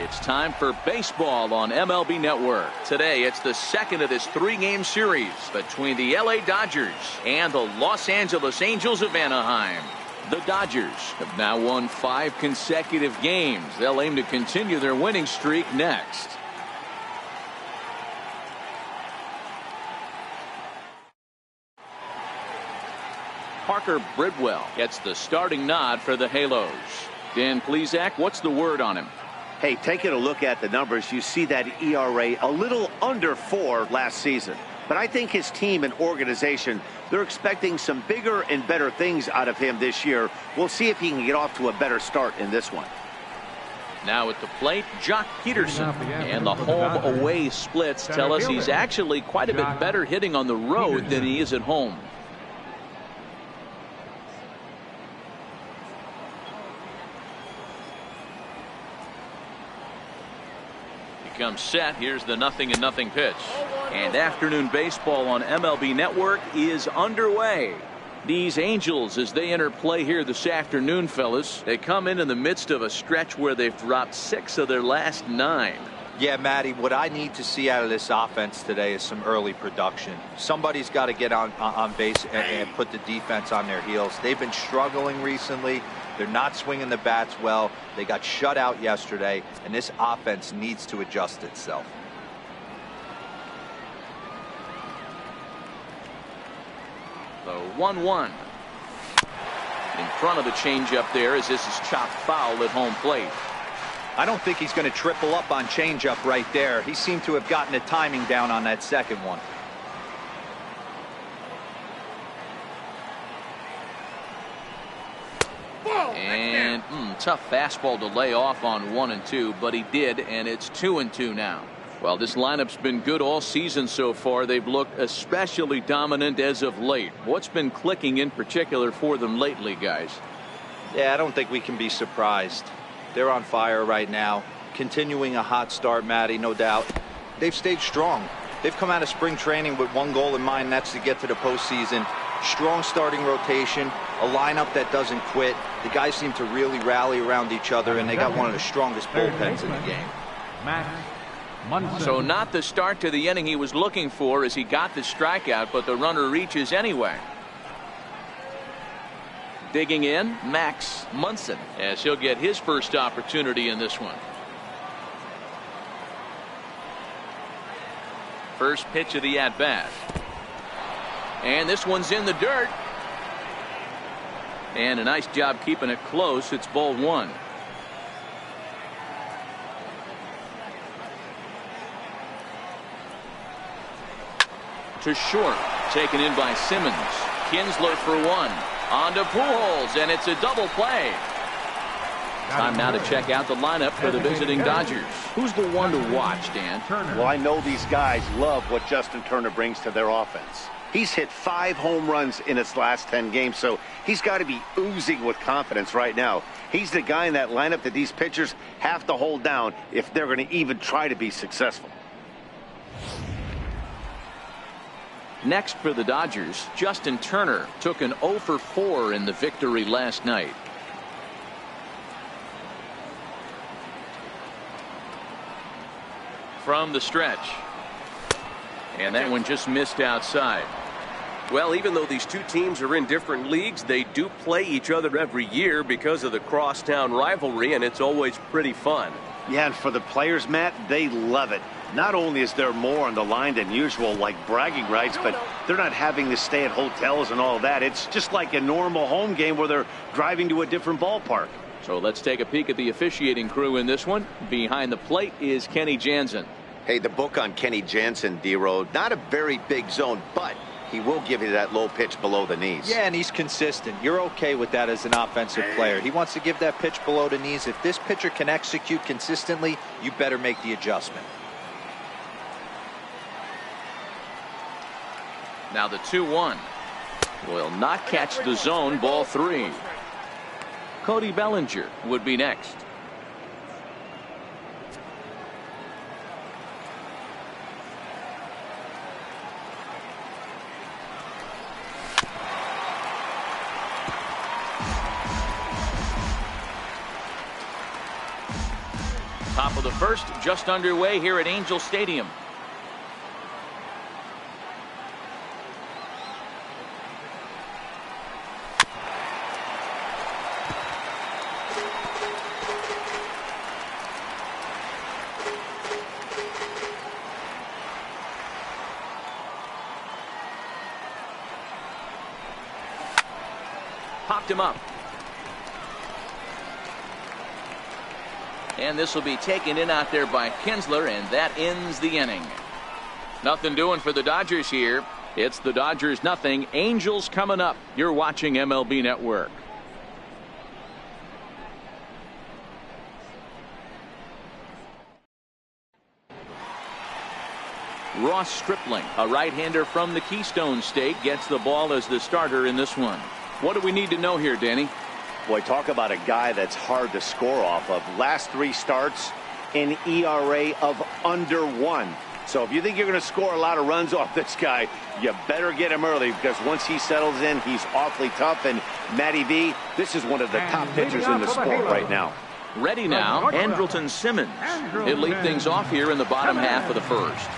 It's time for baseball on MLB Network. Today, it's the second of this three-game series between the LA Dodgers and the Los Angeles Angels of Anaheim. The Dodgers have now won 5 consecutive games. They'll aim to continue their winning streak next. Parker Bridwell gets the starting nod for the Halos. Dan Plesac, what's the word on him? Hey, taking a look at the numbers, you see that ERA a little under 4 last season. But I think his team and organization, they're expecting some bigger and better things out of him this year. We'll see if he can get off to a better start in this one. Now at the plate, Jock Peterson. And the home-away splits tell us he's actually quite a bit better hitting on the road than he is at home. Comes set. Here's the 0-0 pitch. And afternoon baseball on MLB Network is underway. These Angels, as they enter play here this afternoon, fellas, they come in the midst of a stretch where they've dropped 6 of their last 9. Yeah, Matty, what I need to see out of this offense today is some early production. Somebody's got to get on base and put the defense on their heels. They've been struggling recently. They're not swinging the bats well. They got shut out yesterday, and this offense needs to adjust itself. The 1-1. In front of the changeup there as this is chopped foul at home plate. I don't think he's going to triple up on changeup right there. He seemed to have gotten the timing down on that second one. And tough fastball to lay off on 1 and 2, but he did, and it's 2 and 2 now. Well, this lineup's been good all season so far. They've looked especially dominant as of late. What's been clicking in particular for them lately, guys? Yeah, I don't think we can be surprised. They're on fire right now, continuing a hot start, Matty, no doubt. They've stayed strong. They've come out of spring training with one goal in mind, and that's to get to the postseason. Strong starting rotation, a lineup that doesn't quit. The guys seem to really rally around each other, and they got one of the strongest bullpens in the game. So not the start to the inning he was looking for as he got the strikeout, but the runner reaches anyway. Digging in, Max Munson, as he'll get his first opportunity in this one. First pitch of the at-bat. And this one's in the dirt. And a nice job keeping it close. It's ball 1. To short. Taken in by Simmons. Kinsler for 1. On to Pujols, and it's a double play. Time now to check out the lineup for the visiting Dodgers. Who's the one to watch, Dan? Well, I know these guys love what Justin Turner brings to their offense. He's hit 5 home runs in his last 10 games, so he's got to be oozing with confidence right now. He's the guy in that lineup that these pitchers have to hold down if they're going to even try to be successful. Next for the Dodgers, Justin Turner took an 0 for 4 in the victory last night. From the stretch. And that one just missed outside. Well, even though these two teams are in different leagues, they do play each other every year because of the crosstown rivalry, and it's always pretty fun. Yeah, and for the players, Matt, they love it. Not only is there more on the line than usual, like bragging rights, but they're not having to stay at hotels and all that. It's just like a normal home game where they're driving to a different ballpark. So let's take a peek at the officiating crew in this one. Behind the plate is Kenny Jansen. Hey, the book on Kenny Jansen, D-Road, not a very big zone, but he will give you that low pitch below the knees. Yeah, and he's consistent. You're okay with that as an offensive player. He wants to give that pitch below the knees. If this pitcher can execute consistently, you better make the adjustment. Now the 2-1 will not catch the zone. Ball 3. Cody Bellinger would be next. Top of the first, just underway here at Angel Stadium. Popped him up. And this will be taken in out there by Kinsler, and that ends the inning. Nothing doing for the Dodgers here. It's the Dodgers nothing. Angels coming up. You're watching MLB Network. Ross Stripling, a right-hander from the Keystone State, gets the ball as the starter in this one. What do we need to know here, Danny? Boy, talk about a guy that's hard to score off of. Last 3 starts, an ERA of under 1. So if you think you're going to score a lot of runs off this guy, you better get him early, because once he settles in, he's awfully tough. And Matty V, this is one of the top pitchers in the sport right now. Ready now, Andrelton Simmons. He'll lead things off here in the bottom half of the first.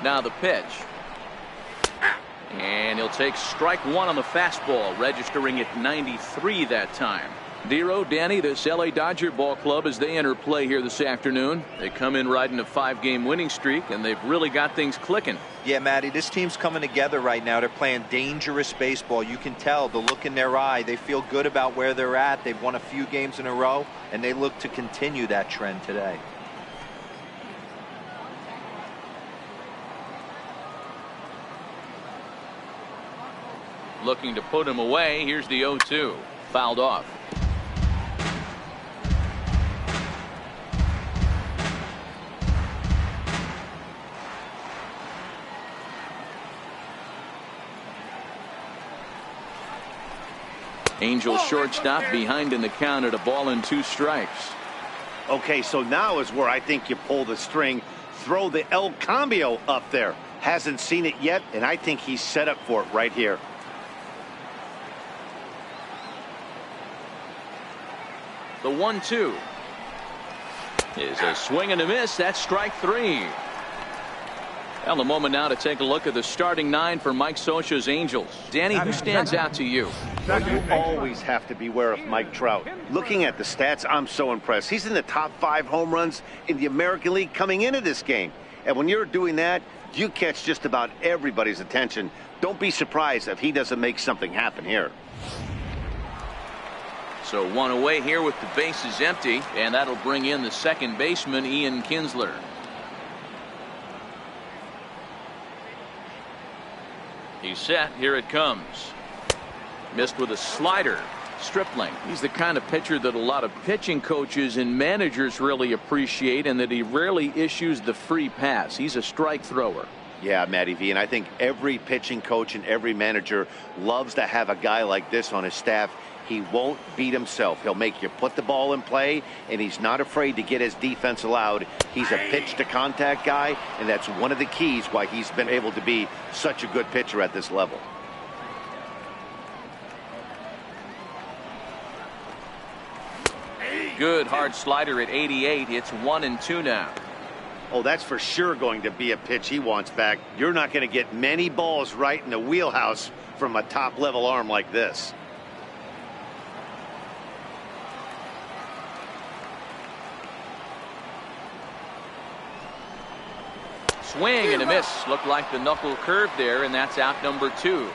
Now the pitch. And he'll take strike 1 on the fastball, registering at 93 that time. Dero, Danny, this LA Dodger ball club, as they enter play here this afternoon, they come in riding a 5-game winning streak, and they've really got things clicking. Yeah, Matty, this team's coming together right now. They're playing dangerous baseball. You can tell the look in their eye. They feel good about where they're at. They've won a few games in a row, and they look to continue that trend today. Looking to put him away. Here's the 0-2. Fouled off. Angels shortstop behind in the count at 1-2. Okay, so now is where I think you pull the string. Throw the El Cambio up there. Hasn't seen it yet, and I think he's set up for it right here. The 1-2 is a swing and a miss. That's strike 3. Well, a moment now to take a look at the starting 9 for Mike Scioscia's Angels. Danny, who stands out to you? Well, you always have to beware of Mike Trout. Looking at the stats, I'm so impressed. He's in the top 5 home runs in the American League coming into this game. And when you're doing that, you catch just about everybody's attention. Don't be surprised if he doesn't make something happen here. So 1 away here with the bases empty, and that'll bring in the second baseman, Ian Kinsler. He's set. Here it comes. Missed with a slider. Stripling. He's the kind of pitcher that a lot of pitching coaches and managers really appreciate, and that he rarely issues the free pass. He's a strike thrower. Yeah, Matty V, and I think every pitching coach and every manager loves to have a guy like this on his staff. He won't beat himself. He'll make you put the ball in play, and he's not afraid to get his defense allowed. He's a pitch-to-contact guy, and that's one of the keys why he's been able to be such a good pitcher at this level. Good hard slider at 88. It's 1-2 now. Oh, that's for sure going to be a pitch he wants back. You're not going to get many balls right in the wheelhouse from a top-level arm like this. Swing and a miss. Looked like the knuckle curve there, and that's out number 2.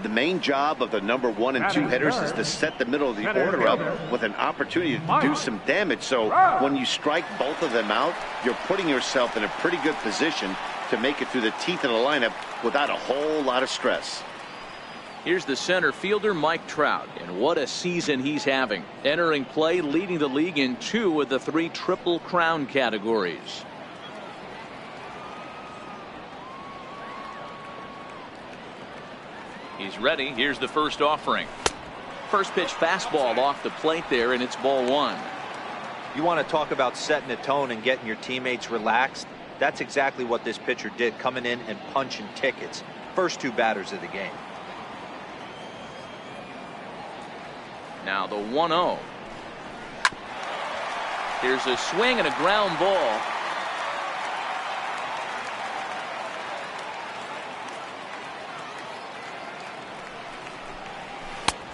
The main job of the number 1 and 2 hitters is to set the middle of the order up with an opportunity to do some damage. So when you strike both of them out, you're putting yourself in a pretty good position to make it through the teeth of the lineup without a whole lot of stress. Here's the center fielder, Mike Trout, and what a season he's having. Entering play, leading the league in 2 of the 3 Triple Crown categories. He's ready. Here's the first offering. First pitch fastball off the plate there, and it's ball 1. You want to talk about setting a tone and getting your teammates relaxed? That's exactly what this pitcher did, coming in and punching tickets. First 2 batters of the game. Now the 1-0. Here's a swing and a ground ball.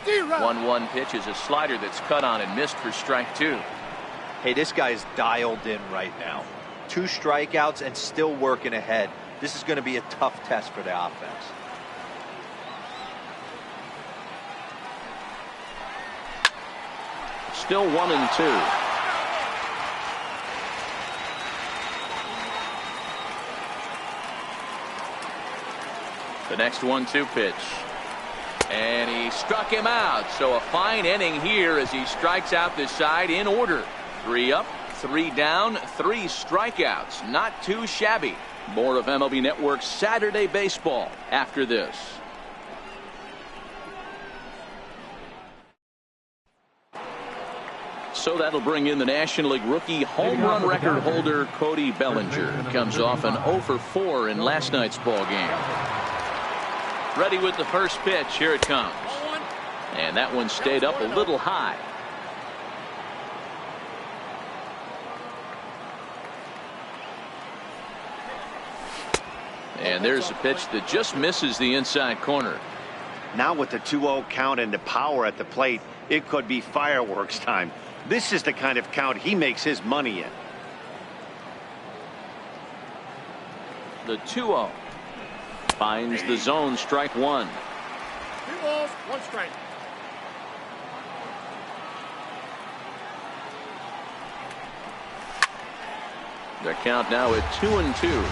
1-1 pitch is a slider that's cut on and missed for strike 2. Hey, this guy's dialed in right now. 2 strikeouts and still working ahead. This is going to be a tough test for the offense. Still 1-2. The next 1-2 pitch. And he struck him out. So a fine inning here as he strikes out this side in order. 3 up, 3 down, 3 strikeouts. Not too shabby. More of MLB Network's Saturday Baseball after this. So that'll bring in the National League rookie home run record holder Cody Bellinger. Comes off an 0 for 4 in last night's ball game. Ready with the first pitch. Here it comes. And that one stayed up a little high. And there's a pitch that just misses the inside corner. Now with the 2-0 count and the power at the plate, it could be fireworks time. This is the kind of count he makes his money in. The 2-0. Finds the zone, strike 1. 2 balls, 1 strike. The count now at 2-2.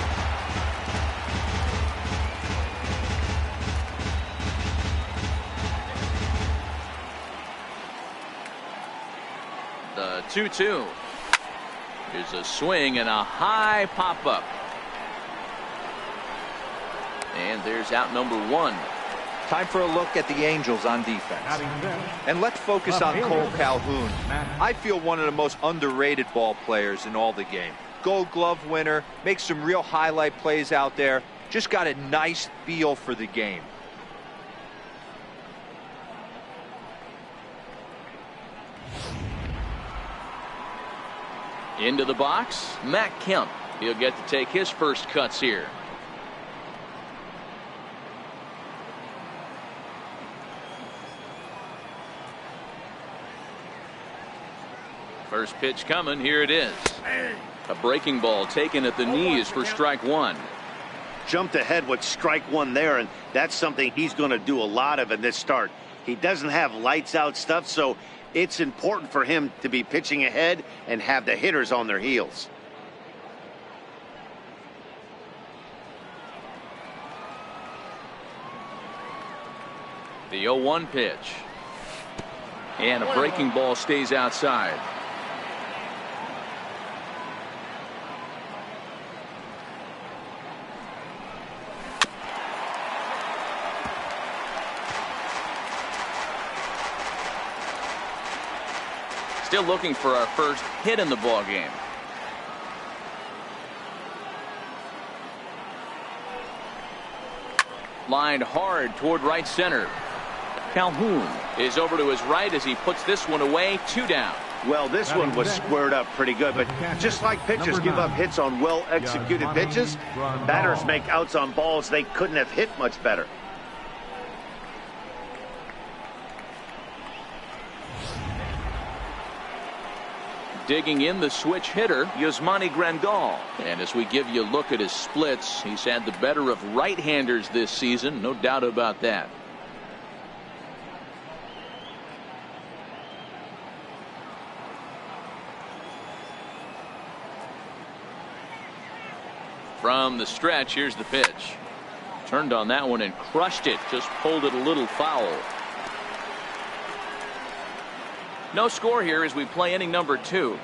The 2-2 is a swing and a high pop-up. And there's out number 1. Time for a look at the Angels on defense. And let's focus on Cole Calhoun. I feel one of the most underrated ball players in all the game. Gold Glove winner, makes some real highlight plays out there. Just got a nice feel for the game. Into the box, Matt Kemp. He'll get to take his first cuts here. First pitch coming. Here it is. A breaking ball taken at the knees for strike 1. Jumped ahead with strike 1 there, and that's something he's going to do a lot of in this start. He doesn't have lights out stuff, so it's important for him to be pitching ahead and have the hitters on their heels. The 0-1 pitch. And a breaking ball stays outside. Still looking for our first hit in the ball game. Lined hard toward right center. Calhoun is over to his right as he puts this one away. 2 down. Well, this one was squared up pretty good, but just like pitchers give up hits on well-executed pitches, batters make outs on balls they couldn't have hit much better. Digging in the switch hitter, Yasmani Grandal. And as we give you a look at his splits, he's had the better of right-handers this season, no doubt about that. From the stretch, here's the pitch. Turned on that one and crushed it, just pulled it a little foul. No score here as we play inning number 2.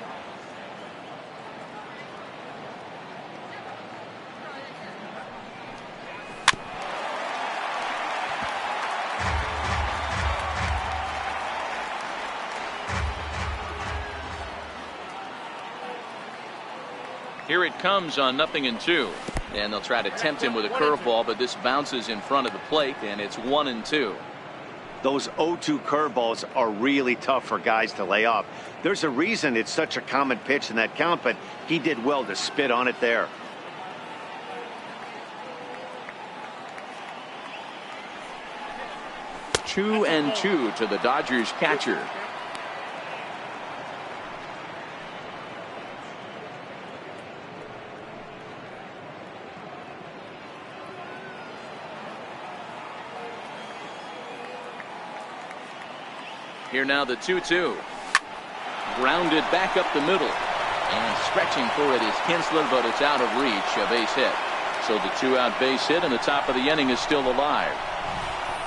Here it comes on 0-2. And they'll try to tempt him with a curveball, but this bounces in front of the plate, and it's 1-2. Those 0-2 curveballs are really tough for guys to lay off. There's a reason it's such a common pitch in that count, but he did well to spit on it there. Two and two to the Dodgers catcher. Here now the 2-2. Grounded back up the middle. And stretching for it is Kinsler, but it's out of reach. A base hit. So the 2-out base hit, and the top of the inning is still alive.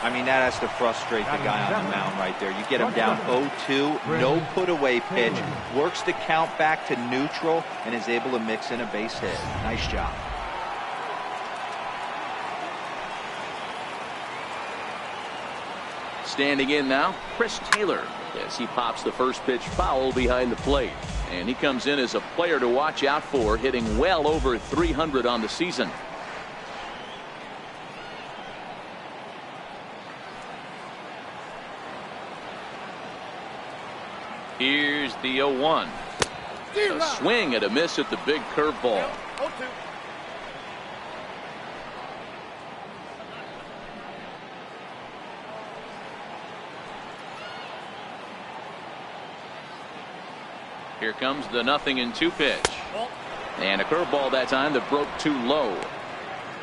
I mean, that has to frustrate the guy on the mound right there. You get him down 0-2, no put-away pitch, works the count back to neutral, and is able to mix in a base hit. Nice job. Standing in now, Chris Taylor, as he pops the first pitch foul behind the plate. And he comes in as a player to watch out for, hitting well over 300 on the season. Here's the 0-1. A swing and a miss at the big curveball. Here comes the 0-2 pitch. And a curveball that time that broke too low.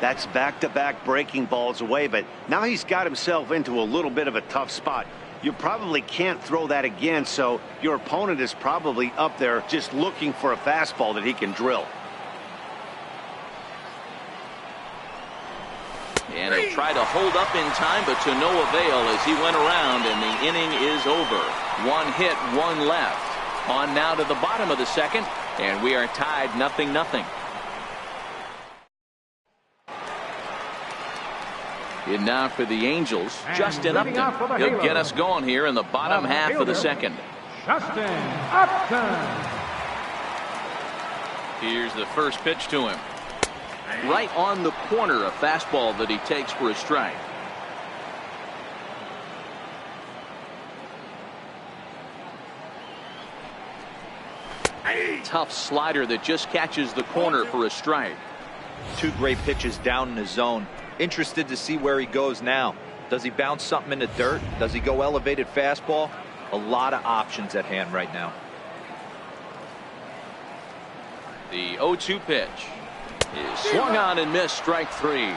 That's back-to-back breaking balls away, but now he's got himself into a little bit of a tough spot. You probably can't throw that again, so your opponent is probably up there just looking for a fastball that he can drill. And he'll try to hold up in time, but to no avail as he went around, and the inning is over. One hit, one left. On now to the bottom of the second, and we are tied 0-0. In now for the Angels, Justin Upton. He'll get us going here in the bottom half of the second. Justin Upton. Here's the first pitch to him. Right on the corner, a fastball that he takes for a strike. Tough slider that just catches the corner for a strike. Two great pitches down in the zone. Interested to see where he goes now. Does he bounce something in the dirt? Does he go elevated fastball? A lot of options at hand right now. The 0-2 pitch is swung on and missed, strike three.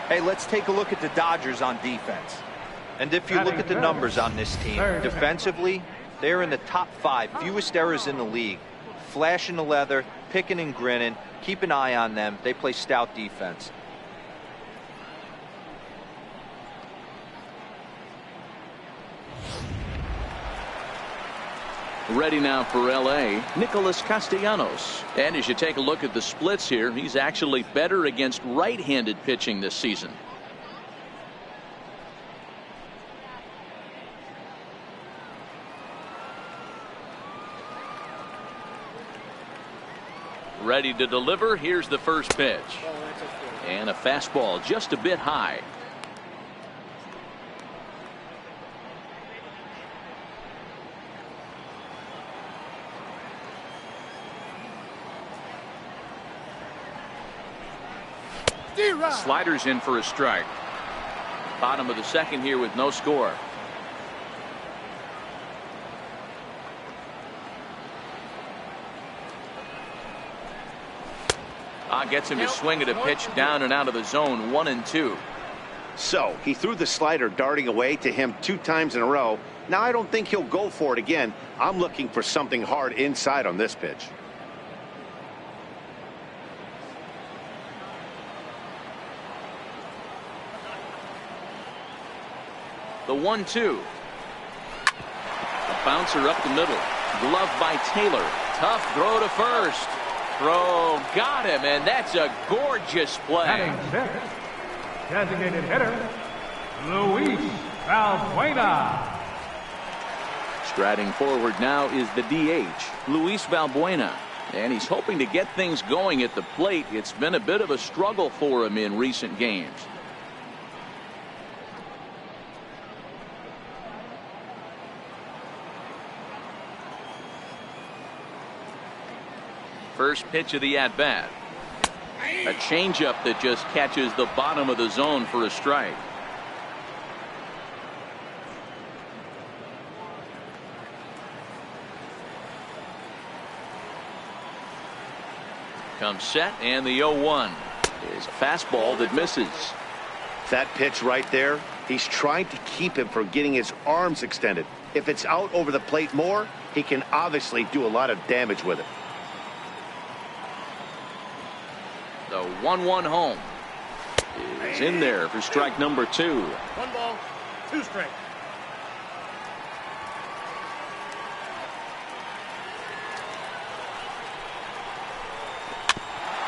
Hey, let's take a look at the Dodgers on defense. And if you look at the numbers on this team, defensively, they're in the top 5, fewest errors in the league. Flashing the leather, picking and grinning. Keep an eye on them. They play stout defense. Ready now for LA, Nicholas Castellanos. And as you take a look at the splits here, he's actually better against right-handed pitching this season. Ready to deliver. Here's the first pitch. And a fastball just a bit high. Sliders in for a strike. Bottom of the second here with no score. Gets him to swing at a pitch down and out of the zone. 1-2. So he threw the slider darting away to him 2 times in a row. Now I don't think he'll go for it again. I'm looking for something hard inside on this pitch. The 1-2. A bouncer up the middle. Glove by Taylor. Tough throw to first. Throw got him, and that's a gorgeous play. Batting sixth, designated hitter, Luis Valbuena. Striding forward now is the DH, Luis Valbuena. And he's hoping to get things going at the plate. It's been a bit of a struggle for him in recent games. First pitch of the at-bat. A changeup that just catches the bottom of the zone for a strike. Comes set, and the 0-1 is a fastball that misses. That pitch right there, he's trying to keep him from getting his arms extended. If it's out over the plate more, he can obviously do a lot of damage with it. The 1-1 home is in there for strike number 2. 1 ball, 2 strikes.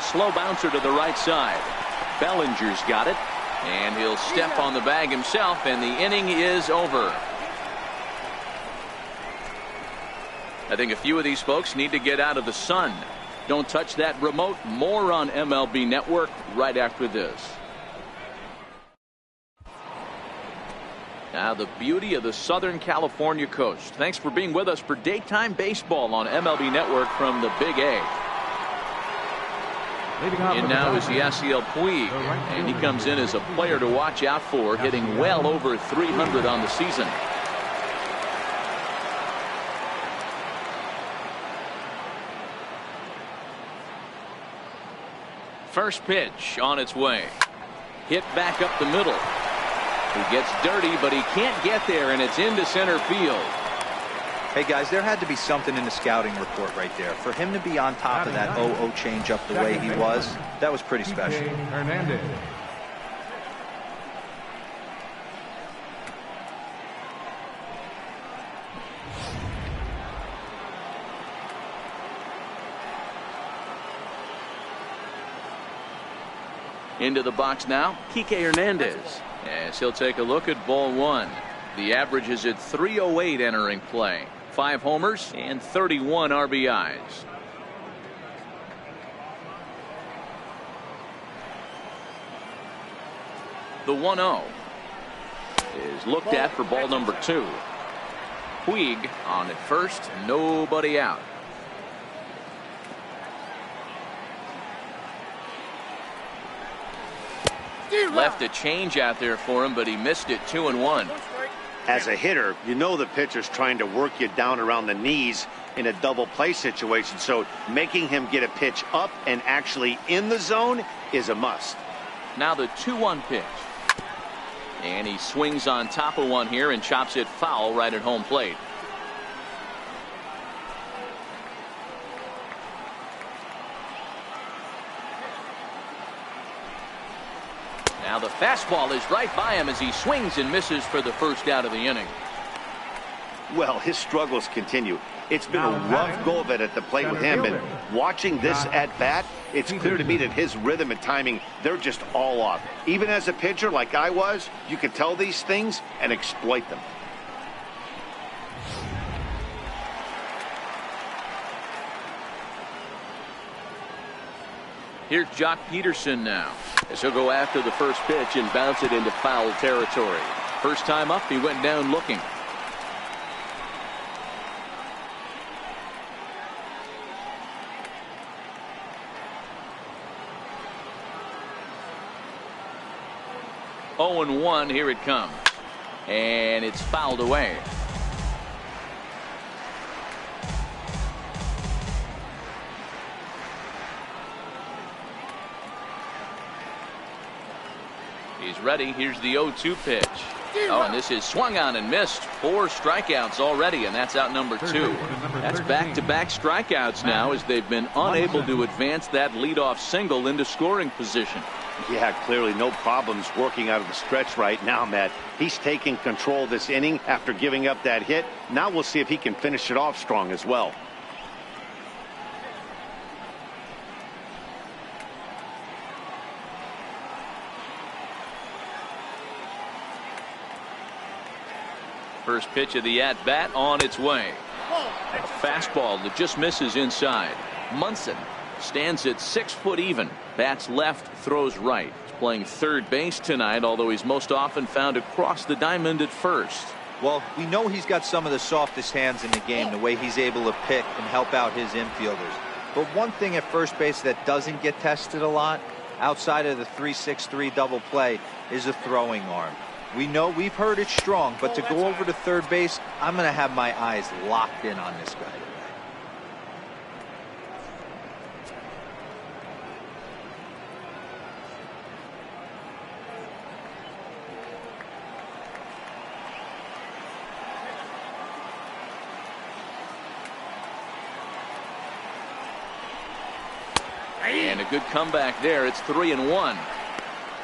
Slow bouncer to the right side. Bellinger's got it, and he'll step on the bag himself, and the inning is over. I think a few of these folks need to get out of the sun. Don't touch that remote. More on MLB Network right after this. Now the beauty of the Southern California coast. Thanks for being with us for daytime baseball on MLB Network from the Big A. In now is Yasiel Puig, and he comes in as a player to watch out for, hitting well over 300 on the season. First pitch on its way. Hit back up the middle. He gets dirty, but he can't get there, and it's into center field. Hey, guys, there had to be something in the scouting report right there. For him to be on top of that 0-0 changeup the way he was, that was pretty special. Hernandez. Into the box now, Kike Hernandez. As he'll take a look at ball 1. The average is at 308 entering play. 5 homers and 31 RBIs. The 1-0 is looked at for ball number 2. Puig on at first, nobody out. Left a change out there for him, but he missed it. 2-1. As a hitter, you know the pitcher's trying to work you down around the knees in a double play situation, so making him get a pitch up and actually in the zone is a must. Now the 2-1 pitch. And he swings on top of one here and chops it foul right at home plate. Now the fastball is right by him as he swings and misses for the first out of the inning. Well, his struggles continue. It's been a rough go of it at the plate with him, and watching this at bat, it's clear to me that his rhythm and timing, they're just all off. Even as a pitcher like I was, you can tell these things and exploit them. Here's Jock Peterson now, as he'll go after the first pitch and bounce it into foul territory. First time up, he went down looking. Oh, 0-1, here it comes. And it's fouled away. He's ready. Here's the 0-2 pitch. Oh, and this is swung on and missed. 4 strikeouts already, and that's out number 2. That's back-to-back strikeouts now, as they've been unable to advance that leadoff single into scoring position. Yeah, clearly no problems working out of the stretch right now, Matt. He's taking control of this inning after giving up that hit. Now we'll see if he can finish it off strong as well. First pitch of the at-bat on its way. A fastball that just misses inside. Munson stands at 6 foot even. Bats left, throws right. He's playing third base tonight, although he's most often found across the diamond at first. Well, we know he's got some of the softest hands in the game, the way he's able to pick and help out his infielders. But one thing at first base that doesn't get tested a lot, outside of the 3-6-3 double play, is a throwing arm. We know we've heard it's strong, but to go over to third base, I'm going to have my eyes locked in on this guy. And a good comeback there. It's 3-1.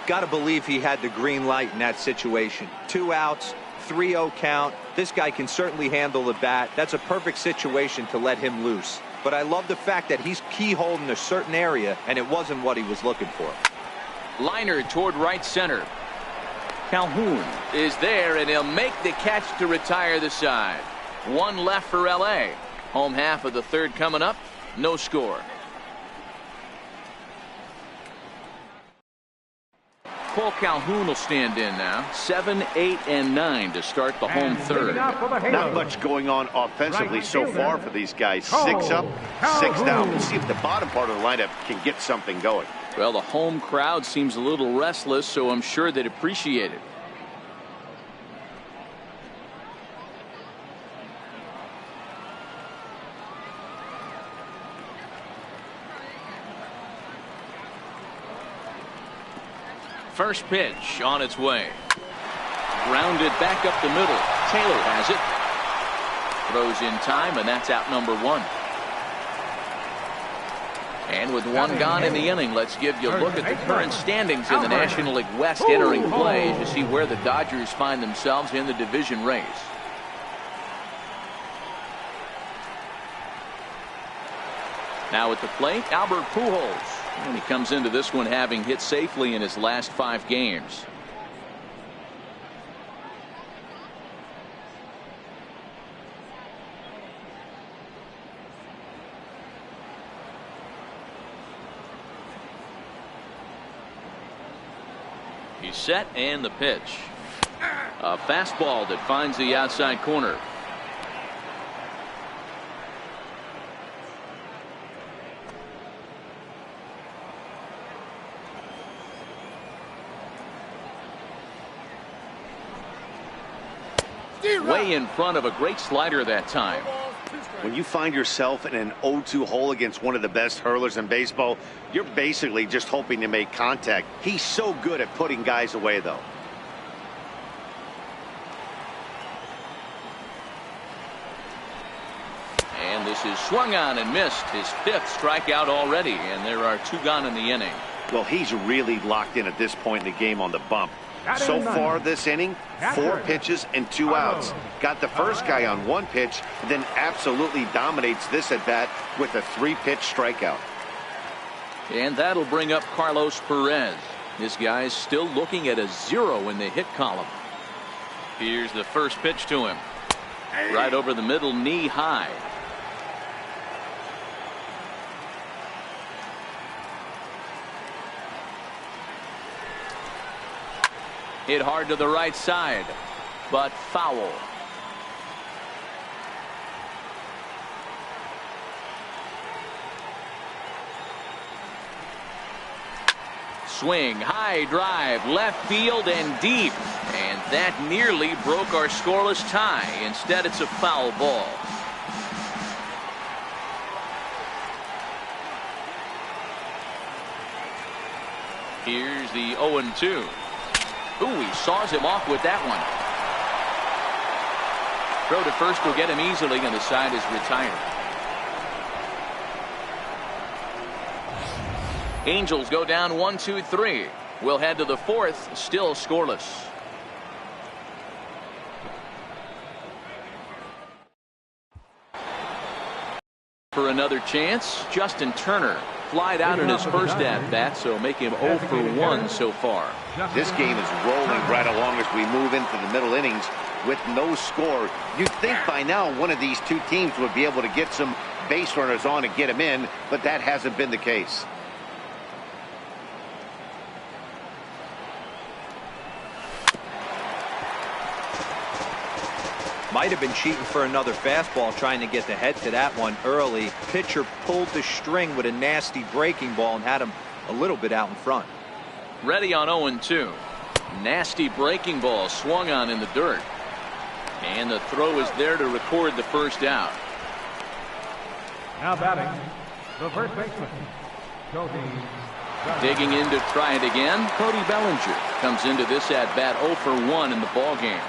Got to believe he had the green light in that situation. 2 outs, 3-0 count. This guy can certainly handle the bat. That's a perfect situation to let him loose. But I love the fact that he's keyholed in a certain area, and it wasn't what he was looking for. Liner toward right center. Calhoun is there, and he'll make the catch to retire the side. 1 left for LA. Home half of the third coming up. No score. Cole Calhoun will stand in now. 7, 8, and 9 to start the home third. Not much going on offensively so far for these guys. 6 up, 6 down. We'll see if the bottom part of the lineup can get something going. Well, the home crowd seems a little restless, so I'm sure they'd appreciate it. First pitch on its way. Grounded back up the middle. Taylor has it. Throws in time, and that's out number 1. And with 1 gone in the inning, let's give you a look at the current standings in the National League West entering play as you see where the Dodgers find themselves in the division race. Now at the plate, Albert Pujols. And he comes into this one having hit safely in his last 5 games. He's set, and the pitch. A fastball that finds the outside corner. Way in front of a great slider that time. When you find yourself in an 0-2 hole against one of the best hurlers in baseball, you're basically just hoping to make contact. He's so good at putting guys away, though. And this is swung on and missed. His 5th strikeout already, and there are 2 gone in the inning. Well, he's really locked in at this point in the game on the bump. So far this inning, 4 pitches and 2 outs. Got the first guy on 1 pitch, then absolutely dominates this at bat with a 3-pitch strikeout. And that'll bring up Carlos Perez. This guy's still looking at a 0 in the hit column. Here's the first pitch to him. Right over the middle, knee high. Hit hard to the right side, but foul. Swing, high drive, left field and deep. And that nearly broke our scoreless tie. Instead, it's a foul ball. Here's the 0-2. Ooh, he saws him off with that one. Throw to first will get him easily, and the side is retired. Angels go down 1-2-3. We'll head to the 4th, still scoreless. For another chance, Justin Turner flied out in his first at-bat, so make him 0 for 1 so far. This game is rolling right along as we move into the middle innings with no score. You'd think by now one of these 2 teams would be able to get some base runners on and get them in, but that hasn't been the case. Might have been cheating for another fastball, trying to get the head to that one early. Pitcher pulled the string with a nasty breaking ball and had him a little bit out in front. Ready on 0-2. Nasty breaking ball swung on in the dirt. And the throw is there to record the first out. Now batting, the first baseman, Cody. Digging in to try it again, Cody Bellinger comes into this at bat 0 for 1 in the ball game.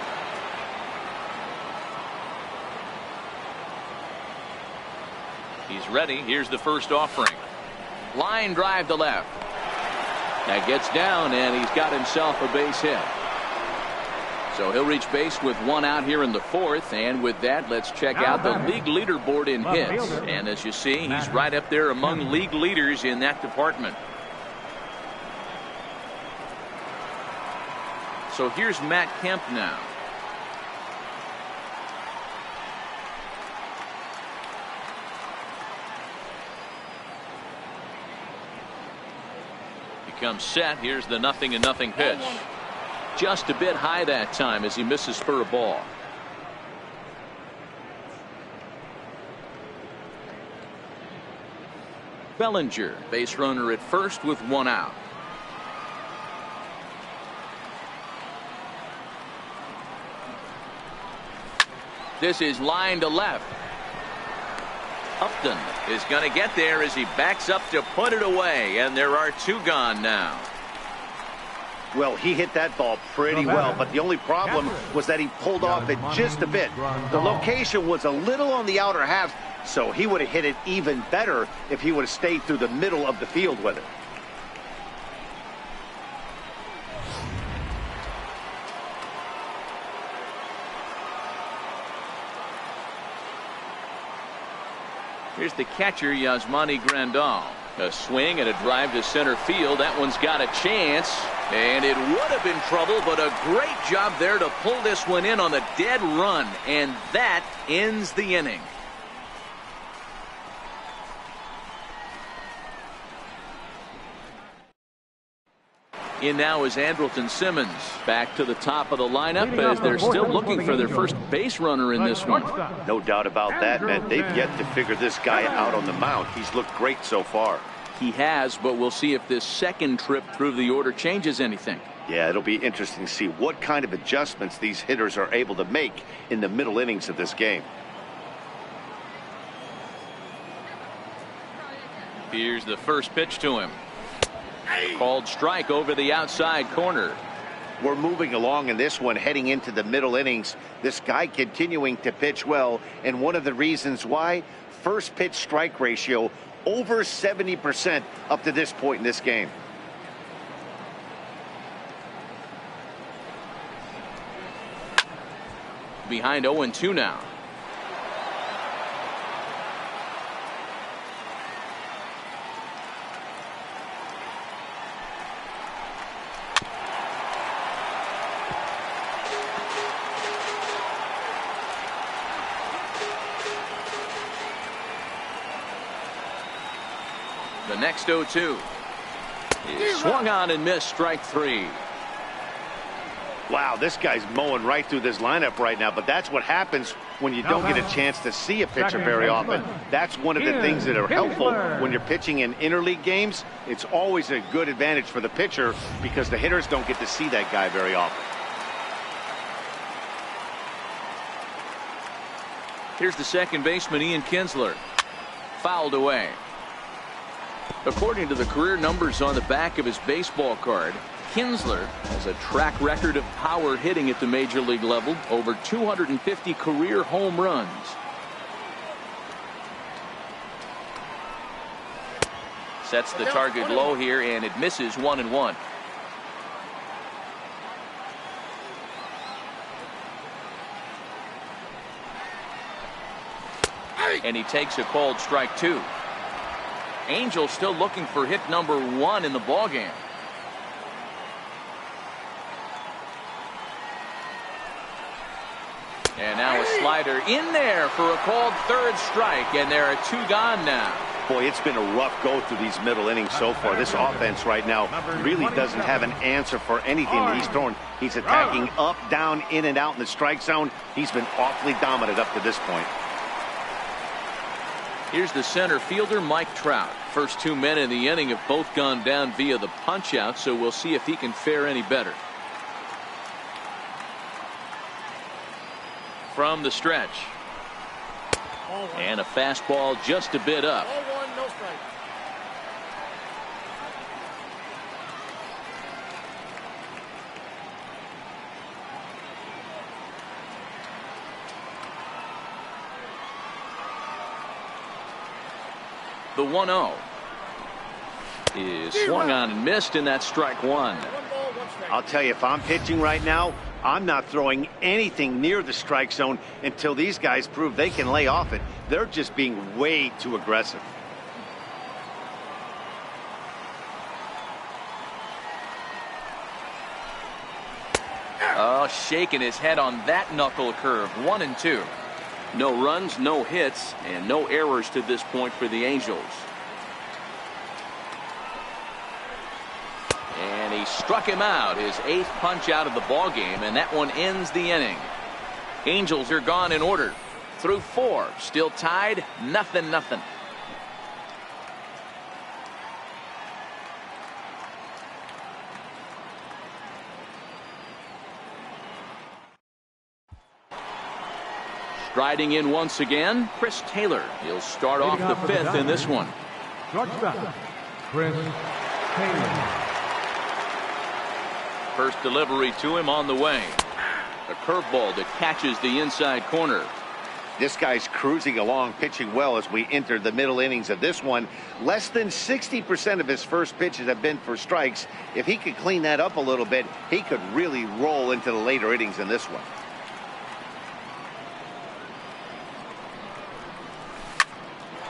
He's ready. Here's the first offering. Line drive to left. That gets down, and he's got himself a base hit. So he'll reach base with one out here in the fourth. And with that, let's check out the league leaderboard in hits. And as you see, he's right up there among league leaders in that department. So here's Matt Kemp now. Comes set. Here's the 0-0 pitch. Just a bit high that time as he misses for a ball. Bellinger, base runner at first with one out. This is line to left. Upton is going to get there as he backs up to put it away, and there are two gone now. Well, he hit that ball pretty well, but the only problem was that he pulled off it just a bit. The location was a little on the outer half, so he would have hit it even better if he would have stayed through the middle of the field with it. Here's the catcher, Yasmani Grandal. A swing and a drive to center field. That one's got a chance, and it would have been trouble, but a great job there to pull this one in on a dead run, and that ends the inning. In now is Andrelton Simmons back to the top of the lineup as they're still looking for their first base runner in this one. No doubt about that, man. They've yet to figure this guy out on the mound. He's looked great so far. He has, but we'll see if this second trip through the order changes anything. Yeah, it'll be interesting to see what kind of adjustments these hitters are able to make in the middle innings of this game. Here's the first pitch to him. Called strike over the outside corner. We're moving along in this one, heading into the middle innings. This guy continuing to pitch well, and one of the reasons why, first pitch strike ratio over 70% up to this point in this game. Behind 0-2 now. The next 0-2 is swung on and missed, strike three. Wow, this guy's mowing right through this lineup right now, but that's what happens when you don't get a chance to see a pitcher very often. That's one of the things that are helpful when you're pitching in interleague games. It's always a good advantage for the pitcher because the hitters don't get to see that guy very often. Here's the second baseman, Ian Kinsler. Fouled away. According to the career numbers on the back of his baseball card, Kinsler has a track record of power hitting at the major league level, over 250 career home runs. Sets the target low here, and it misses 1-1. And he takes a called strike two. Angel still looking for hit number 1 in the ballgame. And now a slider in there for a called third strike, and there are two gone now. Boy, it's been a rough go through these middle innings so far. This offense right now really doesn't have an answer for anything that he's throwing. He's attacking up, down, in and out in the strike zone. He's been awfully dominant up to this point. Here's the center fielder, Mike Trout. First 2 men in the inning have both gone down via the punch out, so we'll see if he can fare any better. From the stretch. And a fastball just a bit up. Ball one, no strike. The 1-0 is swung on and missed, and that's strike one. 1 ball, 1 strike. I'll tell you, if I'm pitching right now, I'm not throwing anything near the strike zone until these guys prove they can lay off it. They're just being way too aggressive. Oh, shaking his head on that knuckle curve. 1-2. No runs, no hits, and no errors to this point for the Angels. And he struck him out, his 8th punch out of the ball game, and that one ends the inning. Angels are gone in order. Through 4, still tied, 0-0. Striding in once again, Chris Taylor. He'll start off the 5th in this one. Shortstop, Chris Taylor. First delivery to him on the way. A curveball that catches the inside corner. This guy's cruising along, pitching well as we enter the middle innings of this one. Less than 60% of his first pitches have been for strikes. If he could clean that up a little bit, he could really roll into the later innings in this one.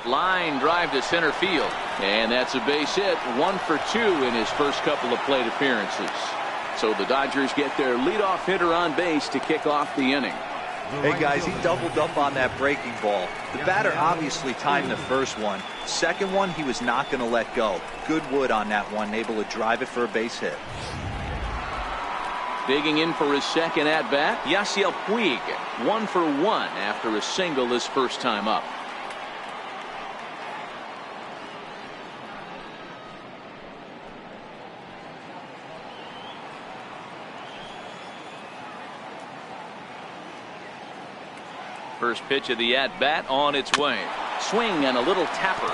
Line drive to center field. And that's a base hit. 1 for 2 in his first couple of plate appearances. So the Dodgers get their leadoff hitter on base to kick off the inning. Hey guys, he doubled up on that breaking ball. The batter obviously timed the first one. Second one, he was not going to let go. Good wood on that one, able to drive it for a base hit. Digging in for his second at bat, Yasiel Puig. 1 for 1 after a single his first time up. First pitch of the at-bat on its way. Swing and a little tapper.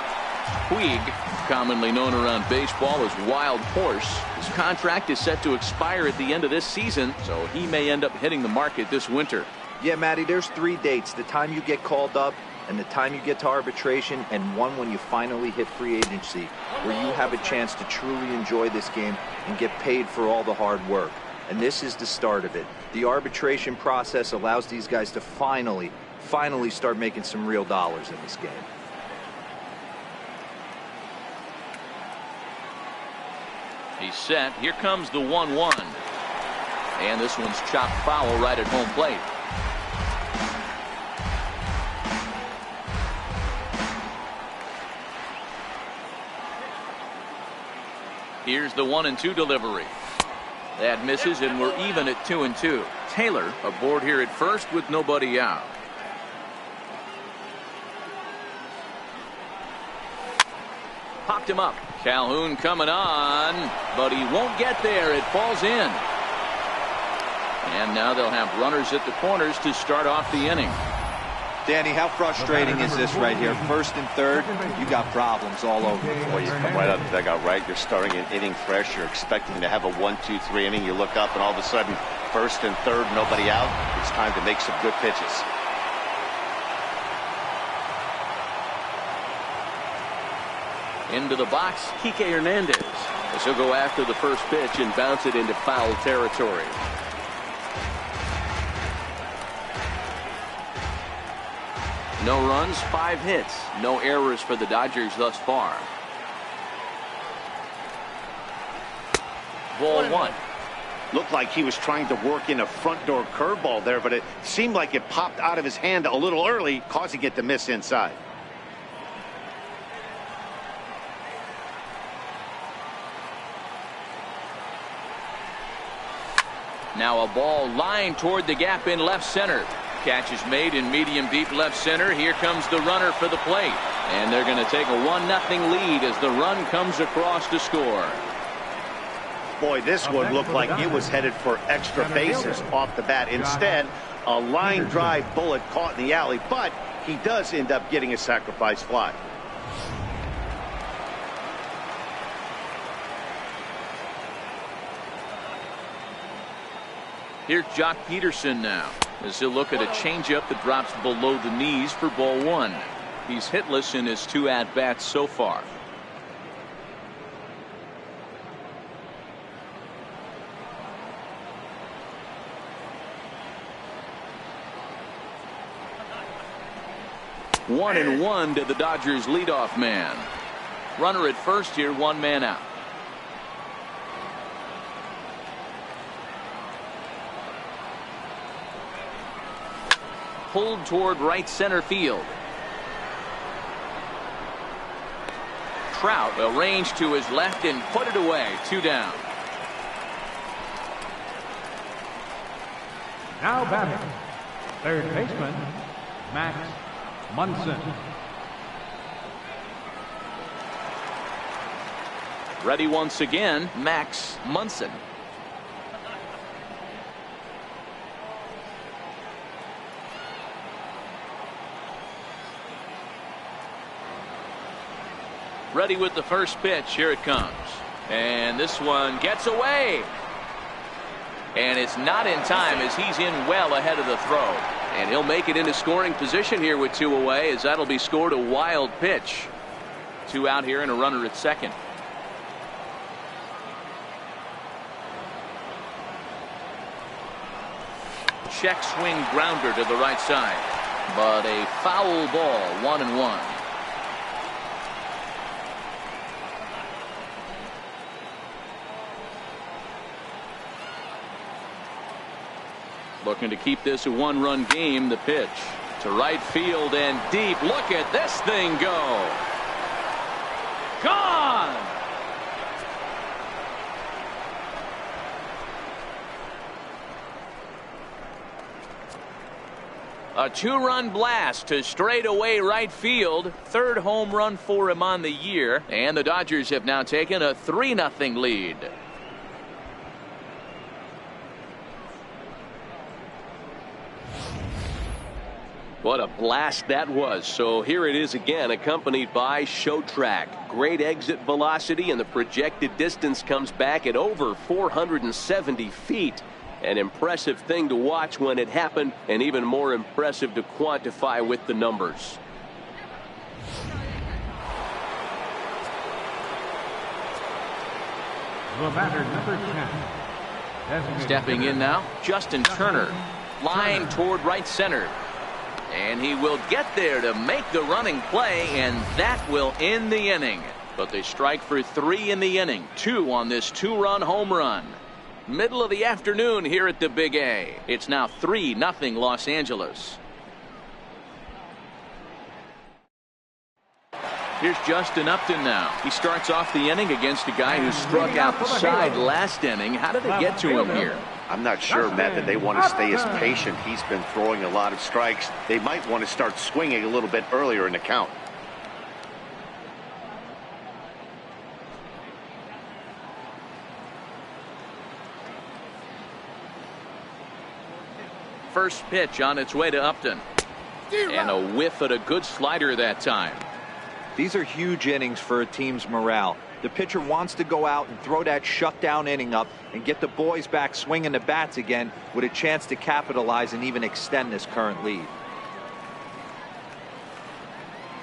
Puig, commonly known around baseball as Wild Horse. His contract is set to expire at the end of this season, so he may end up hitting the market this winter. Yeah, Matty, there's 3 dates. The time you get called up, and the time you get to arbitration, and one when you finally hit free agency, where you have a chance to truly enjoy this game and get paid for all the hard work. And this is the start of it. The arbitration process allows these guys to finally start making some real dollars in this game. He's set. Here comes the 1-1. And this one's chopped foul right at home plate. Here's the 1-2 delivery. That misses, and we're even at 2-2. Taylor aboard here at first with nobody out. Popped him up. Calhoun coming on, but he won't get there. It falls in. And now they'll have runners at the corners to start off the inning. Danny, how frustrating is this right here? First and third, you got problems all over. Well, you come right out of the dugout, right? You're starting an inning fresh. You're expecting to have a 1-2-3 inning. You look up, and all of a sudden, first and third, nobody out. It's time to make some good pitches. Into the box, Kike Hernandez. As he'll go after the first pitch and bounce it into foul territory. No runs, 5 hits. No errors for the Dodgers thus far. Ball 1. Looked like he was trying to work in a front door curveball there, but it seemed like it popped out of his hand a little early, causing it to miss inside. Now a ball lined toward the gap in left center. Catch is made in medium deep left center. Here comes the runner for the plate. And they're going to take a 1-0 lead as the run comes across to score. Boy, this one looked like it was headed for extra bases off the bat. Instead, a line drive bullet caught in the alley, but he does end up getting a sacrifice fly. Here's Jock Peterson now as he'll look at a changeup that drops below the knees for ball one. He's hitless in his 2 at-bats so far. One and one to the Dodgers leadoff man. Runner at first here, 1 man out. Pulled toward right center field. Trout will range to his left and put it away. 2 down. Now batting, third baseman, Max Munson. Ready once again, Max Munson. Ready with the first pitch. Here it comes. And this one gets away. And it's not in time as he's in well ahead of the throw. And he'll make it into scoring position here with 2 away as that'll be scored a wild pitch. 2 out here and a runner at second. Check swing grounder to the right side. But a foul ball. 1-1. Looking to keep this a 1-run game. The pitch to right field and deep. Look at this thing go. Gone. A 2-run blast to straightaway right field. 3rd home run for him on the year. And the Dodgers have now taken a 3-0 lead. What a blast that was. So here it is again, accompanied by show track. Great exit velocity, and the projected distance comes back at over 470 feet. An impressive thing to watch when it happened, and even more impressive to quantify with the numbers. The batter, number 10. Stepping in now, Justin Turner. Line toward right center. And he will get there to make the running play, and that will end the inning. But they strike for 3 in the inning. 2 on this 2-run home run. Middle of the afternoon here at the Big A. It's now 3-0 Los Angeles. Here's Justin Upton now. He starts off the inning against a guy who struck out the side last inning. How did they get to him here? I'm not sure, Matt, that they want to stay as patient. He's been throwing a lot of strikes. They might want to start swinging a little bit earlier in the count. First pitch on its way to Upton. And a whiff at a good slider that time. These are huge innings for a team's morale. The pitcher wants to go out and throw that shutdown inning up and get the boys back swinging the bats again with a chance to capitalize and even extend this current lead.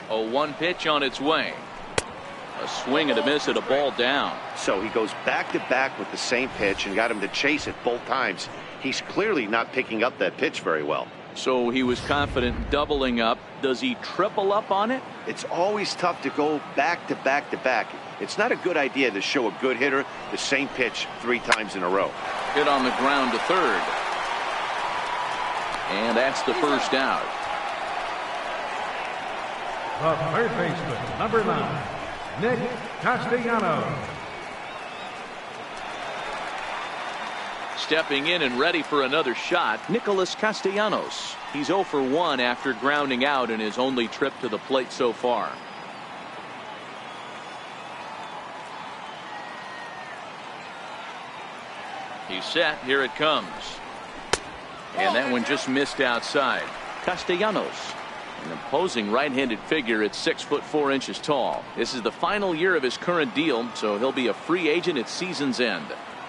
A 1 pitch on its way. A swing and a miss at a ball down. So he goes back-to-back with the same pitch and got him to chase it both times. He's clearly not picking up that pitch very well. So he was confident doubling up. Does he triple up on it? It's always tough to go back-to-back-to-back. It's not a good idea to show a good hitter the same pitch 3 times in a row. Hit on the ground to third. And that's the first out. The third baseman, number 9, Nick Castellanos. Stepping in and ready for another shot, Nicholas Castellanos. He's 0 for 1 after grounding out in his only trip to the plate so far. He's set. Here it comes. And that one just missed outside. Castellanos, an imposing right-handed figure at 6'4" tall. This is the final year of his current deal, so he'll be a free agent at season's end.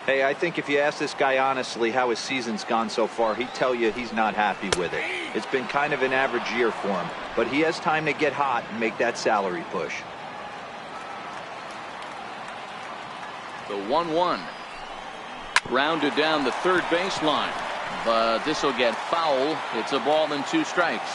Hey, I think if you ask this guy honestly how his season's gone so far, he'd tell you he's not happy with it. It's been kind of an average year for him, but he has time to get hot and make that salary push. The 1-1. Grounded down the third baseline, but this will get foul. It's a ball and 2 strikes.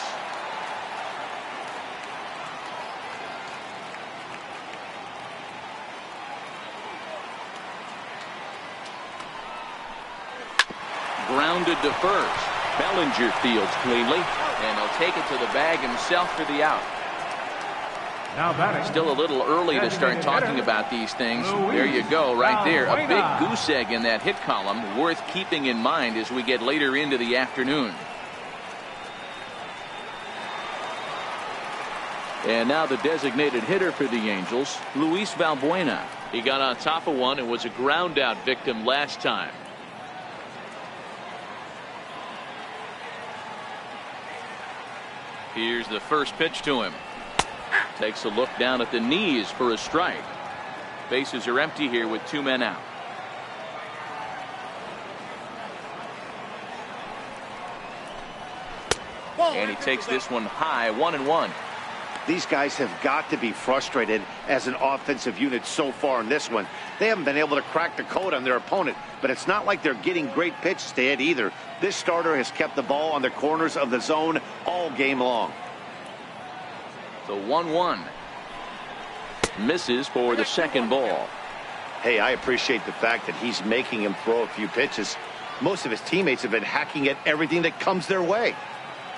Grounded to first. Bellinger fields cleanly, and he'll take it to the bag himself for the out. Now batting. Still a little early to start talking about these things. There you go, right there. A big goose egg in that hit column, worth keeping in mind as we get later into the afternoon. And now the designated hitter for the Angels, Luis Valbuena. He got on top of one and was a ground out victim last time. Here's the first pitch to him. Takes a look down at the knees for a strike. Bases are empty here with 2 men out. And he takes this one high, 1-1. These guys have got to be frustrated as an offensive unit so far in this one. They haven't been able to crack the code on their opponent, but it's not like they're getting great pitches to hit either. This starter has kept the ball on the corners of the zone all game long. The 1-1. Misses for the second ball. Hey, I appreciate the fact that he's making him throw a few pitches. Most of his teammates have been hacking at everything that comes their way.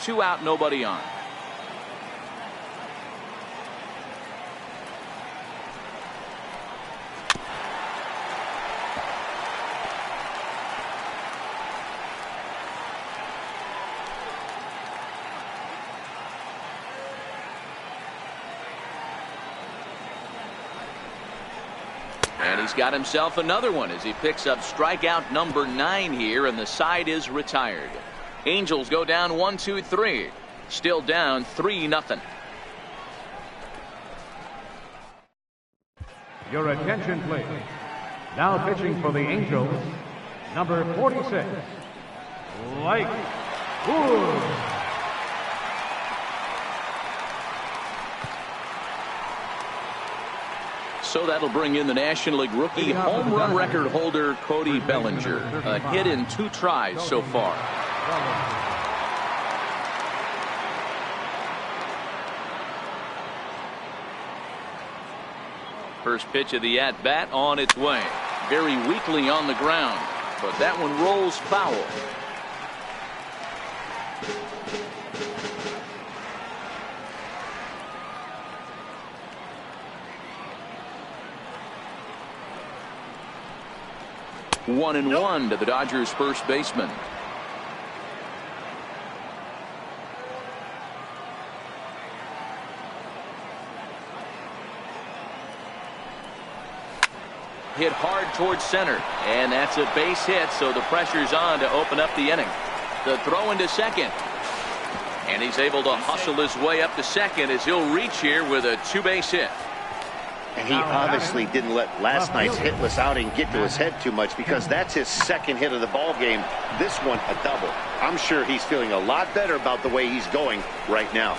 2 out, nobody on. And he's got himself another one as he picks up strikeout number 9 here, and the side is retired. Angels go down 1-2-3. Still down 3-0. Your attention, please. Now pitching for the Angels, number 46, Blake Wood. So that'll bring in the National League rookie home run record holder Cody Bellinger. A hit in 2 tries so far. First pitch of the at-bat on its way. Very weakly on the ground, but that one rolls foul. One and one to the Dodgers first baseman. Hit hard towards center, and that's a base hit, so the pressure's on to open up the inning. The throw into second, and he's able to hustle his way up to second as he'll reach here with a 2-base hit. And he obviously didn't let last night's hitless outing get to his head too much, because that's his second hit of the ball game. This one a double. I'm sure he's feeling a lot better about the way he's going right now.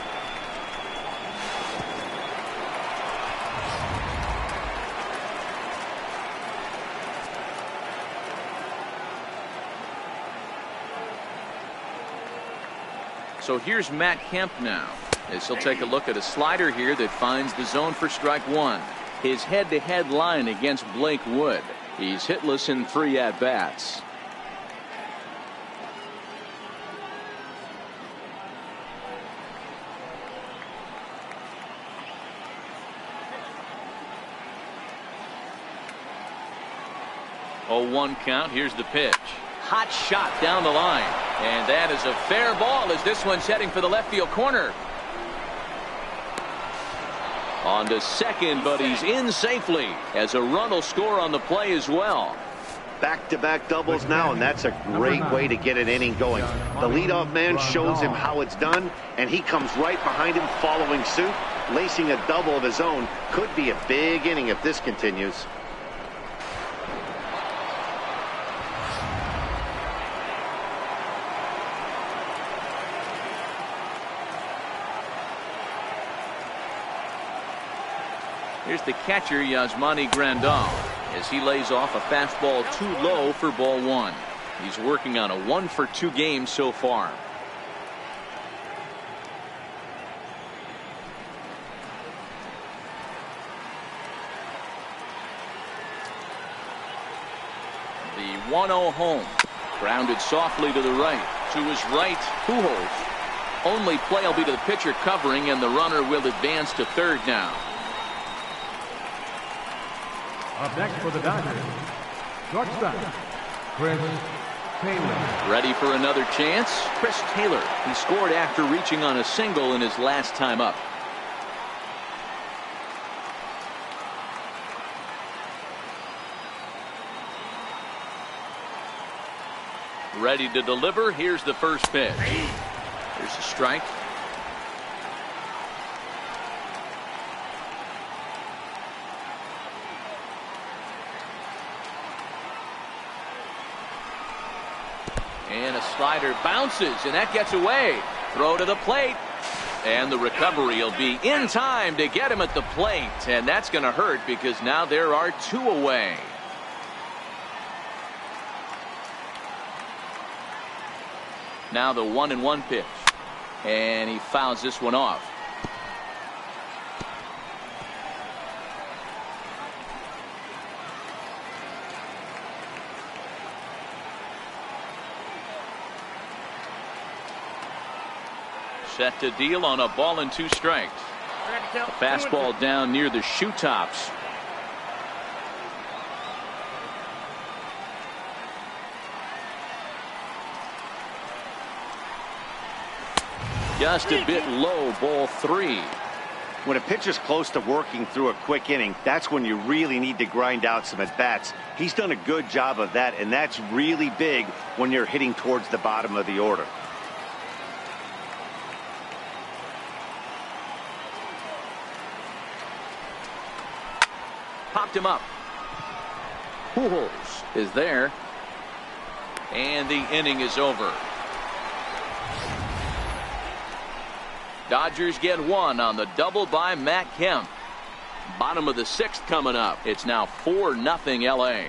So here's Matt Kemp now, as he'll take a look at a slider here that finds the zone for strike 1. His head-to-head line against Blake Wood. He's hitless in 3 at-bats. Oh, 1 count. Here's the pitch. hot shot down the line. And that is a fair ball as this one's heading for the left field corner. On to second, but he's in safely as a run will score on the play as well. Back-to-back doubles now, and that's a great way to get an inning going. The leadoff man shows him how it's done, and he comes right behind him following suit. Lacing a double of his own could be a big inning if this continues. Here's the catcher, Yasmani Grandal, as he lays off a fastball too low for ball one. He's working on a 1-for-2 game so far. The 1-0 home. Grounded softly to the right. To his right, Pujols. Only play will be to the pitcher covering, and the runner will advance to third now. Up next for the Dodgers, shortstop, Chris Taylor. Ready for another chance? Chris Taylor. He scored after reaching on a single in his last time up. Ready to deliver. Here's the first pitch. Here's a strike. And a slider bounces, and that gets away. Throw to the plate. And the recovery will be in time to get him at the plate. And that's going to hurt because now there are two away. Now the 1-1 pitch. And he fouls this one off. Set to deal on a ball and 2 strikes. A fastball down near the shoe tops. Just a bit low, ball 3. When a pitcher's close to working through a quick inning, that's when you really need to grind out some at-bats. He's done a good job of that, and that's really big when you're hitting towards the bottom of the order. Popped him up. Pujols is there. And the inning is over. Dodgers get 1 on the double by Matt Kemp. Bottom of the 6th coming up. It's now 4-0 LA.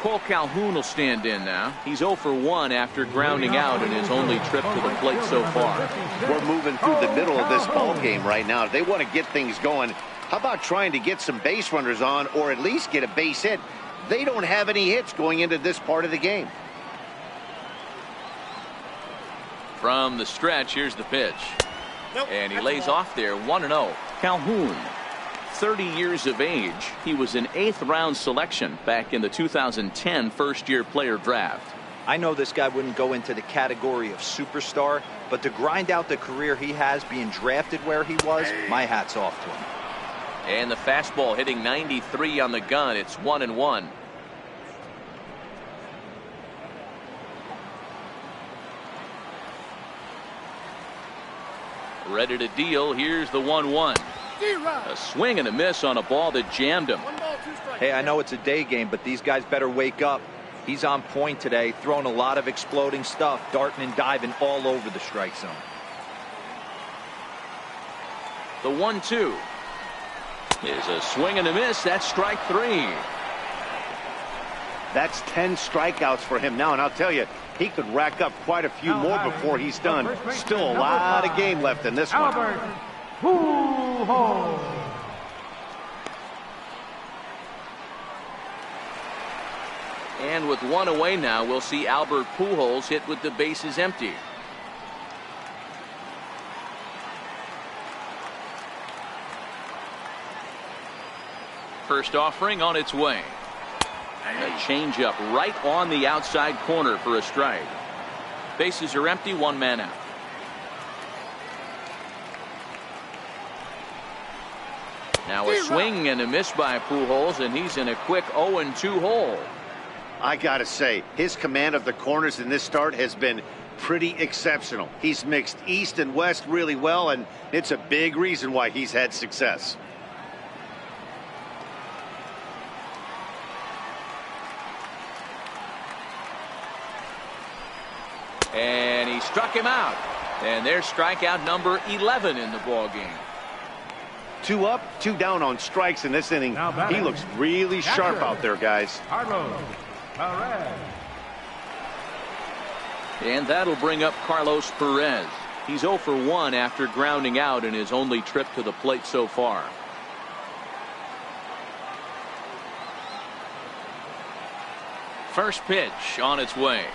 Cole Calhoun will stand in now. He's 0 for 1 after grounding out in his only trip to the plate so far. We're moving through the middle of this ball game right now. If they want to get things going, how about trying to get some base runners on or at least get a base hit? They don't have any hits going into this part of the game. From the stretch, here's the pitch. And he lays off there, 1-0. Calhoun, 30 years of age. He was an 8th round selection back in the 2010 first-year player draft. I know this guy wouldn't go into the category of superstar, but to grind out the career he has being drafted where he was, my hat's off to him. And the fastball hitting 93 on the gun. It's 1-1. Ready to deal. Here's the 1-1. A swing and a miss on a ball that jammed him. Hey, I know it's a day game, but these guys better wake up. He's on point today, throwing a lot of exploding stuff, darting and diving all over the strike zone. The 1-2 is a swing and a miss. That's strike 3. That's 10 strikeouts for him now, and I'll tell you, he could rack up quite a few more before he's done. Still a lot of game left in this one. Pujols. And with 1 away now, we'll see Albert Pujols hit with the bases empty. First offering on its way. A changeup right on the outside corner for a strike. Bases are empty, one man out. Now a swing and a miss by Pujols, and he's in a quick 0-2 hole. I gotta say, his command of the corners in this start has been pretty exceptional. He's mixed east and west really well, and it's a big reason why he's had success. And he struck him out. And there's strikeout number 11 in the ball game. 2 up, 2 down on strikes in this inning. He looks really sharp out there, guys. Carlos Perez. And that'll bring up Carlos Perez. He's 0 for 1 after grounding out in his only trip to the plate so far. First pitch on its way.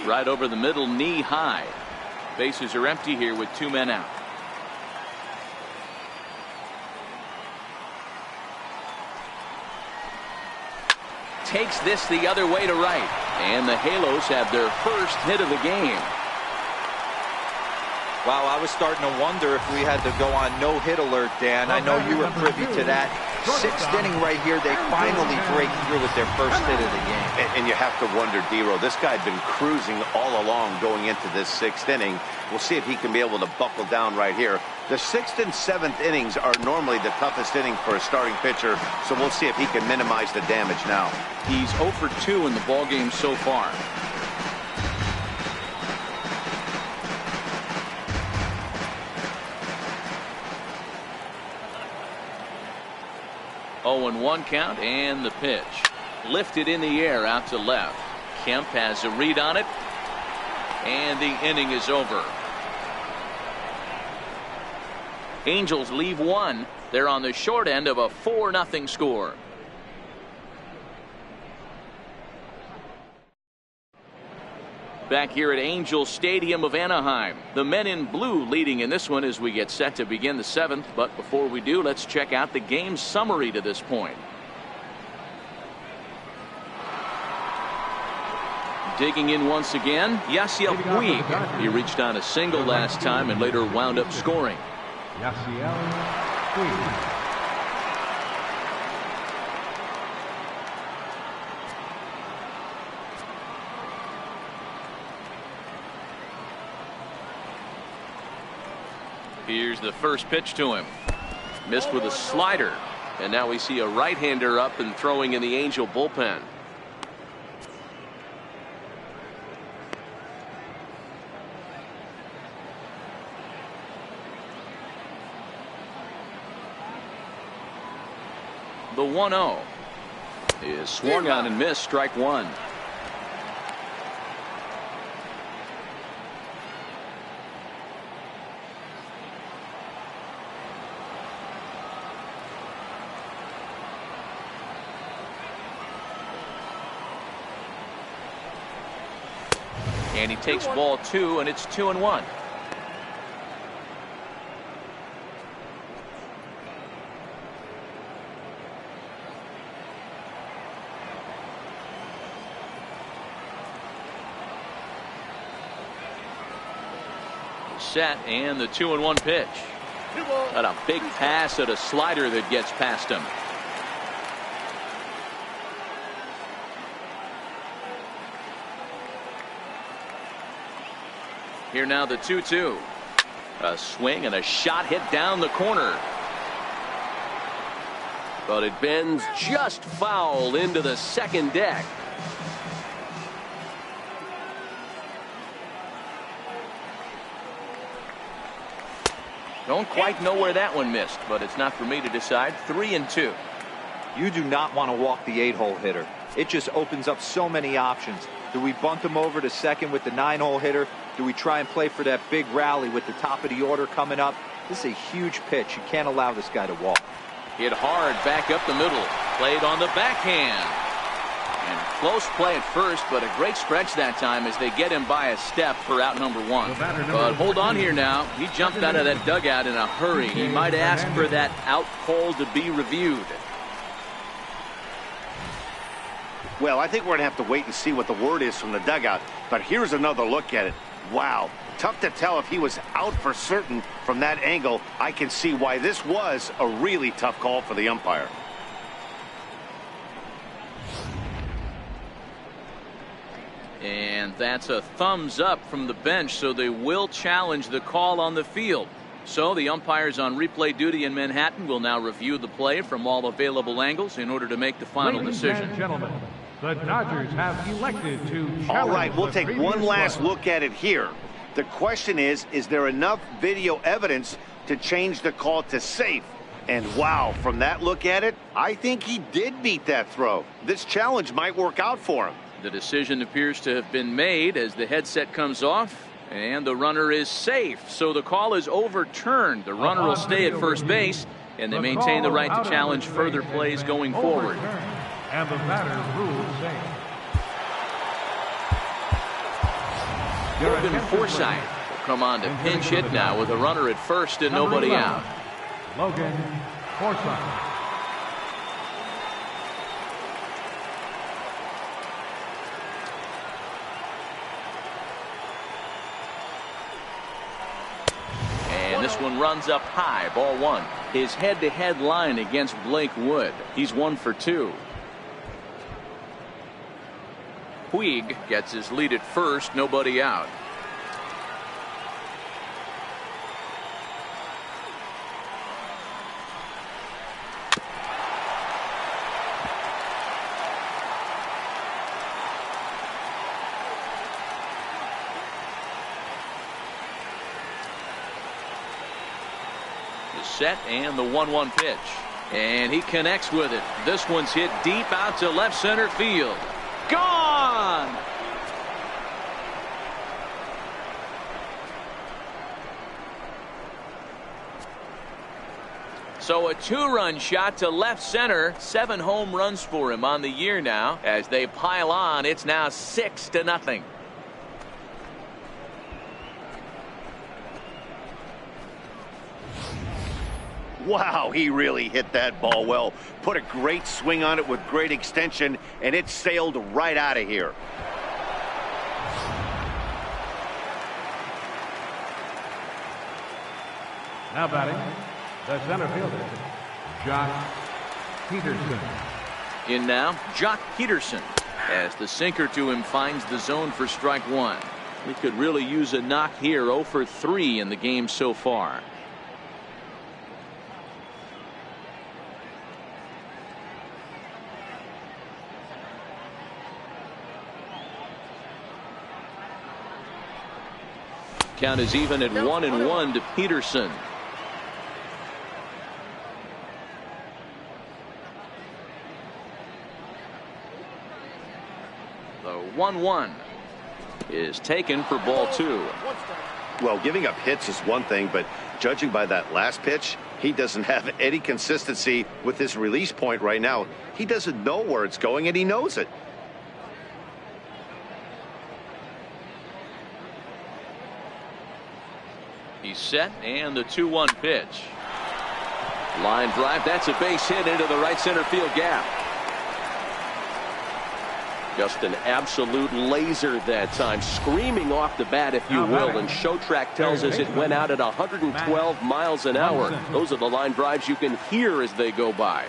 Right over the middle, knee high. Bases are empty here with 2 men out. Takes this the other way to right. And the Halos have their first hit of the game. Wow, I was starting to wonder if we had to go on no-hit alert, Dan. I know you were privy to that. 6th inning right here, they finally break through with their first hit of the game. And you have to wonder, D-Row, this guy had been cruising all along going into this 6th inning. We'll see if he can be able to buckle down right here. The 6th and 7th innings are normally the toughest inning for a starting pitcher, so we'll see if he can minimize the damage now. He's 0 for 2 in the ballgame so far. Oh, and 1 count, and the pitch. Lifted in the air out to left. Kemp has a read on it, and the inning is over. Angels leave 1. They're on the short end of a 4-0 score. Back here at Angels Stadium of Anaheim, the men in blue leading in this one as we get set to begin the 7th. But before we do, let's check out the game summary to this point. Digging in once again, Yasiel Puig. He reached on a single last time and later wound up scoring. Yasiel Puig. Here's the first pitch to him. Missed with a slider. And now we see a right-hander up and throwing in the Angel bullpen. The 1-0 is swung on and missed, strike 1. And he takes ball 2, and it's 2-1. Set, and the 2-1 pitch. Got a big pass at a slider that gets past him. Here now the 2-2. A swing and a shot hit down the corner. But it bends just foul into the second deck. Don't quite know where that one missed, but it's not for me to decide. 3-2. You do not want to walk the 8-hole hitter. It just opens up so many options. Do we bunt him over to second with the 9-hole hitter? Do we try and play for that big rally with the top of the order coming up? This is a huge pitch. You can't allow this guy to walk. Hit hard back up the middle. Played on the backhand. And close play at first, but a great stretch that time as they get him by a step for out number 1. But hold on here now. He jumped out of that dugout in a hurry. He might ask for that out call to be reviewed. Well, I think we're going to have to wait and see what the word is from the dugout. But here's another look at it. Wow. Tough to tell if he was out for certain from that angle. I can see why this was a really tough call for the umpire. And that's a thumbs up from the bench, so they will challenge the call on the field. So the umpires on replay duty in Manhattan will now review the play from all available angles in order to make the final decision. Ladies and gentlemen, the Dodgers have elected to challenge. All right, we'll the take previous one last play. look at it here. The question is there enough video evidence to change the call to safe? And wow, from that look at it, I think he did beat that throw. This challenge might work out for him. The decision appears to have been made as the headset comes off, and the runner is safe. So the call is overturned. The runner will stay at first base, and they maintain the right to challenge further plays going forward. And the batter rules safe. Logan Forsythe will come on to pinch hit now with a runner at first and nobody out. Logan Forsythe. And this one runs up high, ball one. His head-to-head line against Blake Wood. He's 1 for 2. Puig gets his lead at first, nobody out. The set and the 1-1 pitch. And he connects with it. This one's hit deep out to left center field. Gone! So a 2-run shot to left center. 7 home runs for him on the year now. As they pile on, it's now 6-0. Wow, he really hit that ball well. Put a great swing on it with great extension, and it sailed right out of here. Now batting, the center fielder, Josh Peterson. In now, Jock Peterson, as the sinker to him finds the zone for strike one. He could really use a knock here. 0 for 3 in the game so far. Count is even at 1-1 to Peterson. The 1-1 is taken for ball 2. Well, giving up hits is one thing, but judging by that last pitch, he doesn't have any consistency with his release point right now. He doesn't know where it's going, and he knows it. He's set, and the 2-1 pitch. Line drive. That's a base hit into the right center field gap. Just an absolute laser that time, screaming off the bat, if you will. And Show Track tells us it went out at 112 miles an hour. Those are the line drives you can hear as they go by.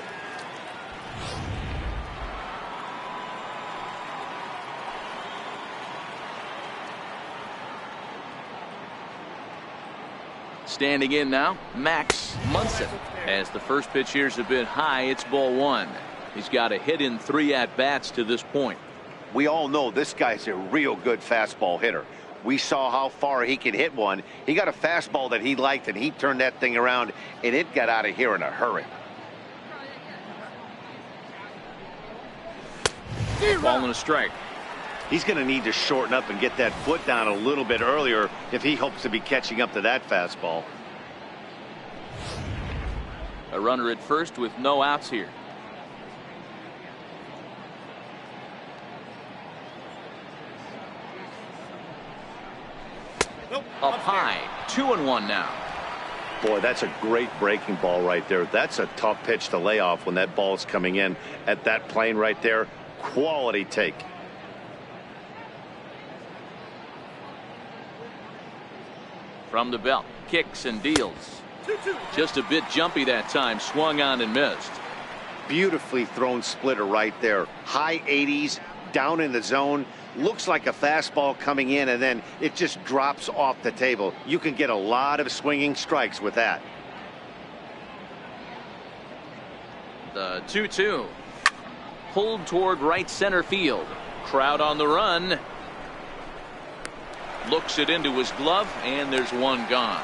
Standing in now, Max Munson. As the first pitch here's a bit high, it's ball 1. He's got a hit in 3 at-bats to this point. We all know this guy's a real good fastball hitter. We saw how far he could hit one. He got a fastball that he liked, and he turned that thing around, and it got out of here in a hurry. Ball and a strike. He's going to need to shorten up and get that foot down a little bit earlier if he hopes to be catching up to that fastball. A runner at first with no outs here. Up high, 2-1 now. Boy, that's a great breaking ball right there. That's a tough pitch to lay off when that ball is coming in at that plane right there. quality take. From the belt, kicks and deals. Just a bit jumpy that time, swung on and missed. Beautifully thrown splitter right there. High 80s, down in the zone. Looks like a fastball coming in, and then it just drops off the table. You can get a lot of swinging strikes with that. The 2-2. Pulled toward right center field. Crowd on the run. Looks it into his glove, and there's one gone.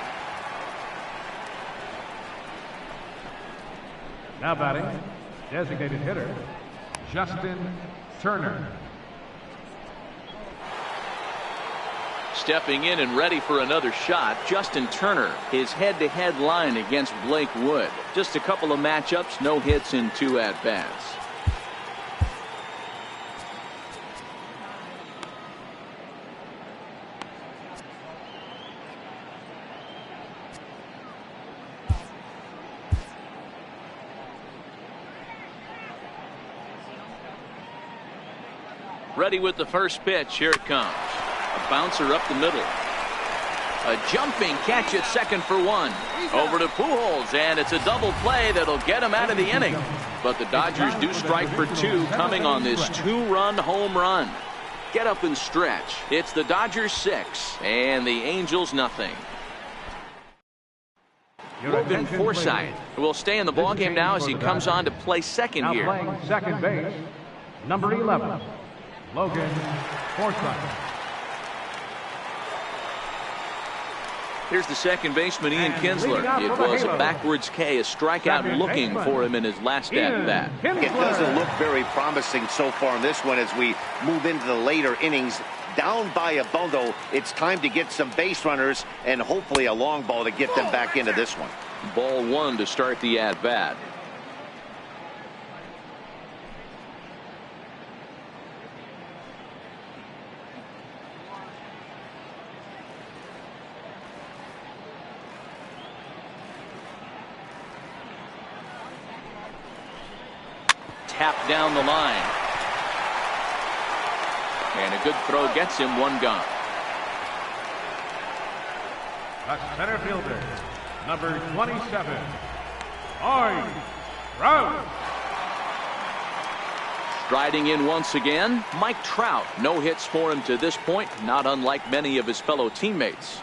Now batting, designated hitter, Justin Turner. Stepping in and ready for another shot, Justin Turner. His head-to-head line against Blake Wood. Just a couple of matchups, no hits in 2 at-bats. Ready with the first pitch. Here it comes. A bouncer up the middle. A jumping catch at second for 1. Over to Pujols, and it's a double play that'll get him out of the inning. But the Dodgers do strike for 2 coming on this 2-run home run. Get up and stretch. It's the Dodgers 6 and the Angels nothing. Logan Forsythe will stay in the ballgame now as he comes on to play second here. Playing second base, number 11, Logan Forsythe. Here's the second baseman, Ian Kinsler. It was a backwards K, a strikeout looking for him in his last at-bat. It doesn't look very promising so far in this one as we move into the later innings. Down by a bundle, it's time to get some base runners and hopefully a long ball to get them back into this one. Ball 1 to start the at-bat. Tap down the line. And a good throw gets him one gone. The center fielder, number 27, Art Trout. Striding in once again, Mike Trout. No hits for him to this point, not unlike many of his fellow teammates.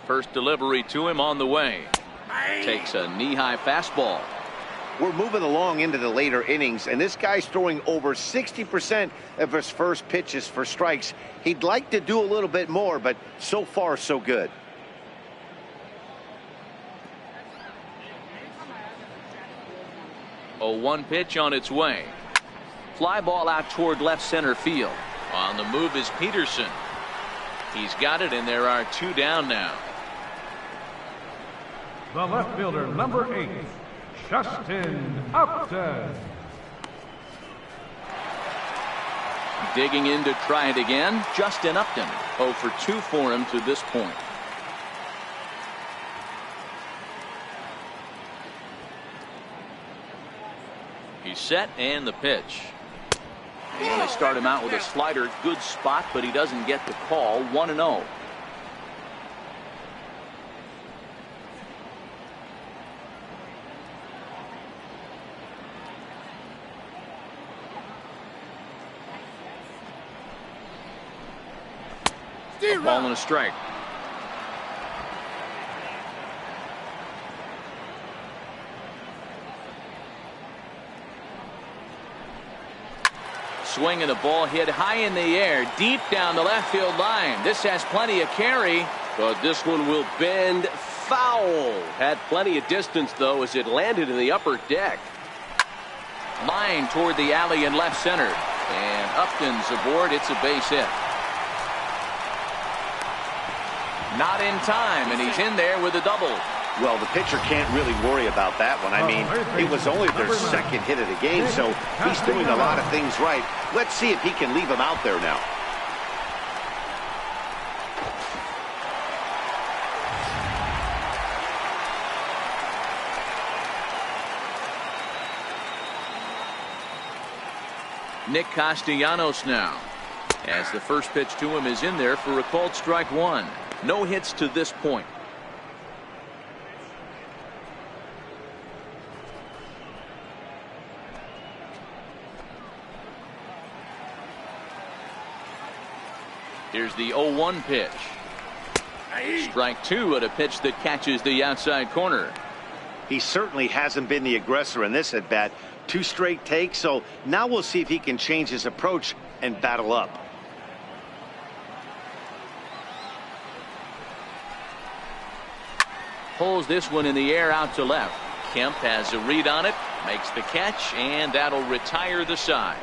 First delivery to him on the way. Takes a knee-high fastball. We're moving along into the later innings, and this guy's throwing over 60% of his first pitches for strikes. He'd like to do a little bit more, but so far so good. A 1 pitch on its way. Fly ball out toward left center field. On the move is Peterson. He's got it, and there are 2 down now. The left fielder, number 8, Justin Upton. Digging in to try it again, Justin Upton. 0 for 2 for him to this point. He's set, and the pitch. And they start him out with a slider. Good spot, but he doesn't get the call. 1-0. A ball and a strike. Swing and the ball hit high in the air, deep down the left field line. This has plenty of carry, but this one will bend foul. Had plenty of distance, though, as it landed in the upper deck. Line toward the alley in left center. And Upton's aboard. It's a base hit. Not in time, and he's in there with a double. Well, the pitcher can't really worry about that one. I mean, it was only their second hit of the game, so he's doing a lot of things right. Let's see if he can leave him out there now. Nick Castellanos now, as the first pitch to him is in there for a called strike one. No hits to this point. Here's the 0-1 pitch. Strike two at a pitch that catches the outside corner. He certainly hasn't been the aggressor in this at bat. 2 straight takes, so now we'll see if he can change his approach and battle up. Pulls this one in the air out to left. Kemp has a read on it, makes the catch, and that'll retire the side.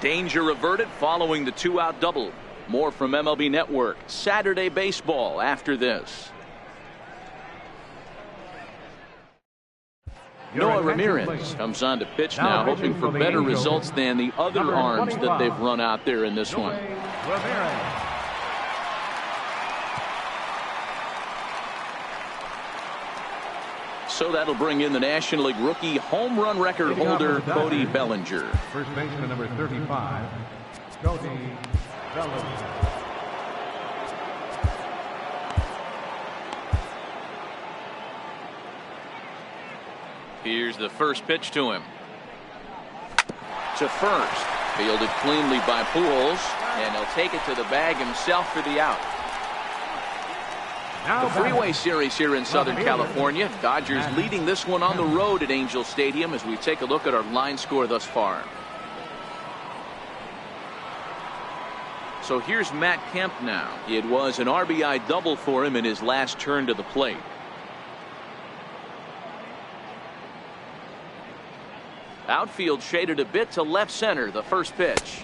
Danger averted following the 2-out double. More from MLB Network Saturday Baseball after this. Noah Ramirez comes on to pitch now, hoping for better results than the other arms that they've run out there in this one. So that'll bring in the National League rookie home run record holder Cody Bellinger. First baseman number 35, Cody Bellinger. Here's the first pitch to him. To first. Fielded cleanly by Pujols, and he'll take it to the bag himself for the out. The Freeway Series here in Southern California. Dodgers leading this one on the road at Angel Stadium as we take a look at our line score thus far. So here's Matt Kemp now. It was an RBI double for him in his last turn to the plate. Outfield shaded a bit to left center. The first pitch.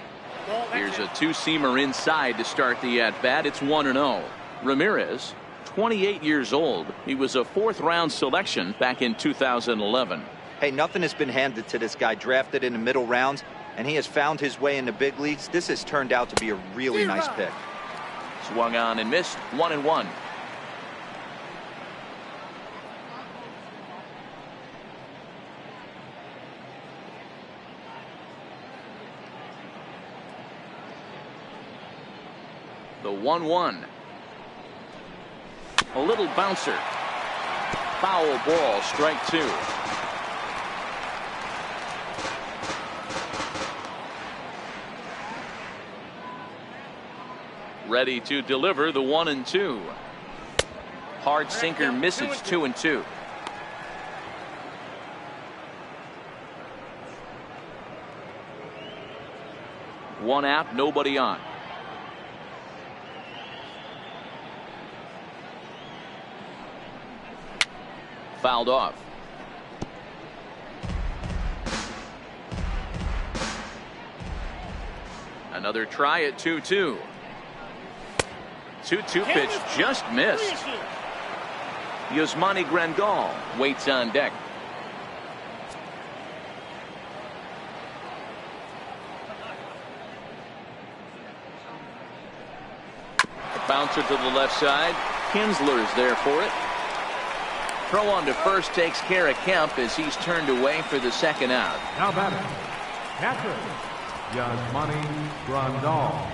Here's a two-seamer inside to start the at-bat. It's 1-0. Ramirez, 28 years old. He was a 4th-round selection back in 2011. Hey, nothing has been handed to this guy. Drafted in the middle rounds, and he has found his way in the big leagues. This has turned out to be a really nice pick. Swung on and missed. 1-1. The 1-1. A little bouncer. Foul ball, strike two. Ready to deliver the 1-2. Hard sinker misses. 2-2. One out, nobody on. Fouled off. Another try at 2-2. 2-2 pitch just missed. Yasmani Grandal waits on deck. A bouncer to the left side. Kinsler's there for it. Throw on to first takes care of Kemp as he's turned away for the second out. Now batting, catcher, Yasmani Grandal.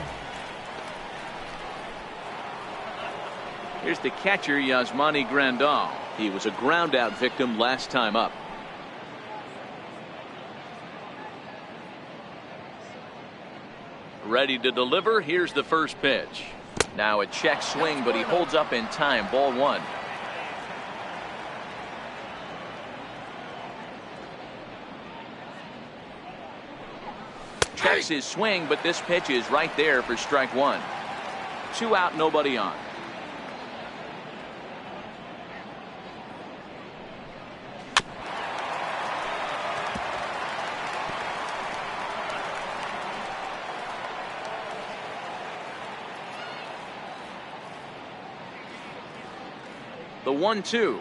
Here's the catcher, Yasmani Grandal. He was a ground out victim last time up. Ready to deliver. Here's the first pitch. Now a check swing, but he holds up in time. Ball one. Checks his swing, but this pitch is right there for strike one. 2 out, nobody on. The 1-2.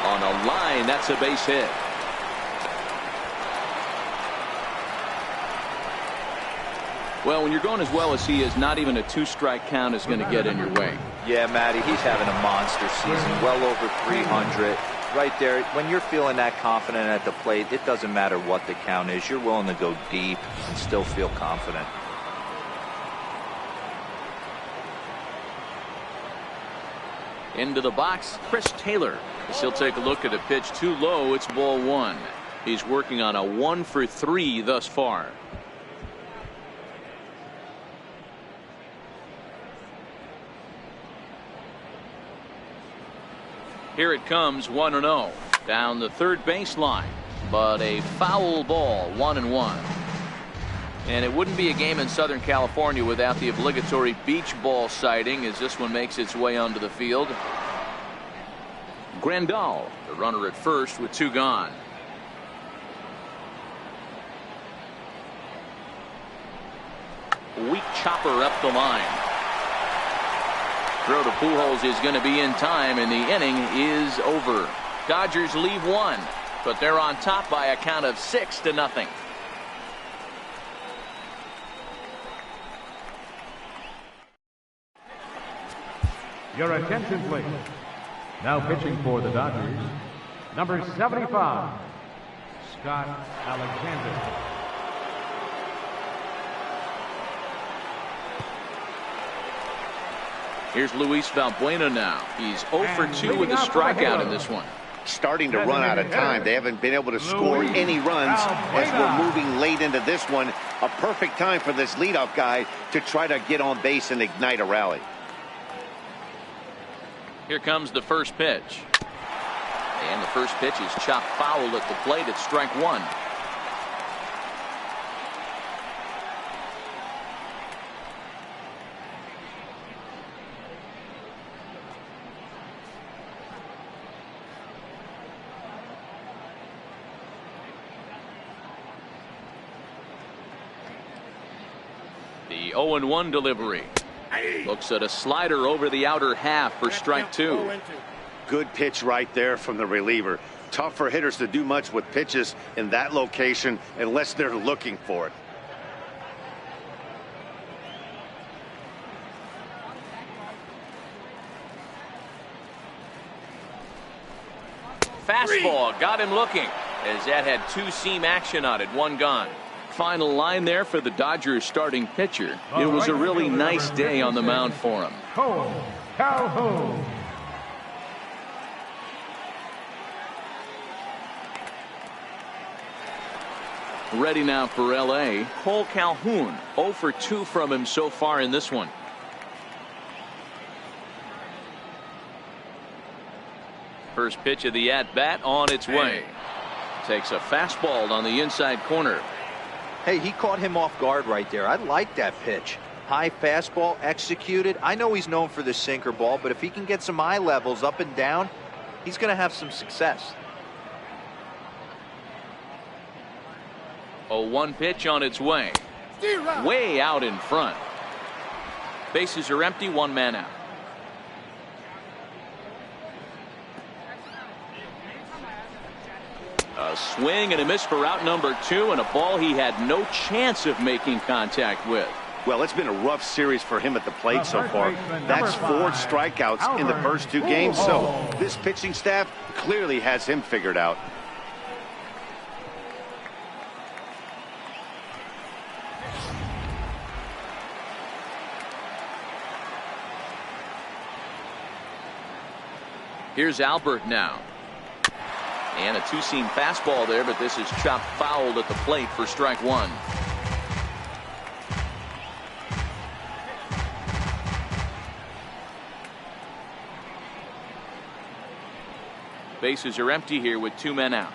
On a line, that's a base hit. Well, when you're going as well as he is, not even a 2-strike count is going to get in your way. Yeah, Matty, he's having a monster season. Well over 300. Right there, when you're feeling that confident at the plate, it doesn't matter what the count is. You're willing to go deep and still feel confident. Into the box, Chris Taylor. As he'll take a look at a pitch too low. It's ball one. He's working on a 1 for 3 thus far. Here it comes, 1-0 down the third baseline, but a foul ball, 1-1. And it wouldn't be a game in Southern California without the obligatory beach ball sighting as this one makes its way onto the field. Grandal, the runner at first with 2 gone. Weak chopper up the line. Throw to Pujols is going to be in time, and the inning is over. Dodgers leave 1, but they're on top by a count of 6-0. Your attention, please. Now pitching for the Dodgers, number 75, Scott Alexander. Here's Luis Valbuena now. He's 0 for 2 with a strikeout in this one. Starting to run out of time. They haven't been able to score any runs as we're moving late into this one. A perfect time for this leadoff guy to try to get on base and ignite a rally. Here comes the first pitch. And the first pitch is chopped foul at the plate. It's strike 1. The 0-1 delivery. Looks at a slider over the outer half for strike 2. Good pitch right there from the reliever. Tough for hitters to do much with pitches in that location unless they're looking for it. Fastball got him looking as that had 2-seam action on it. 1 gone. Final line there for the Dodgers starting pitcher. It was a really nice day on the mound for him. Cole Calhoun. Ready now for LA. Cole Calhoun, 0 for 2 from him so far in this one. First pitch of the at-bat on its way. Takes a fastball on the inside corner. Hey, he caught him off guard right there. I like that pitch. High fastball executed. I know he's known for the sinker ball, but if he can get some eye levels up and down, he's going to have some success. 0-1 pitch on its way. Way out in front. Bases are empty, 1 man out. A swing and a miss for out number 2, and a ball he had no chance of making contact with. Well, it's been a rough series for him at the plate so far. That's 4 strikeouts in the first 2 games, so this pitching staff clearly has him figured out. Here's Albert now. And a 2-seam fastball there, but this is chopped fouled at the plate for strike 1. Bases are empty here with 2 men out.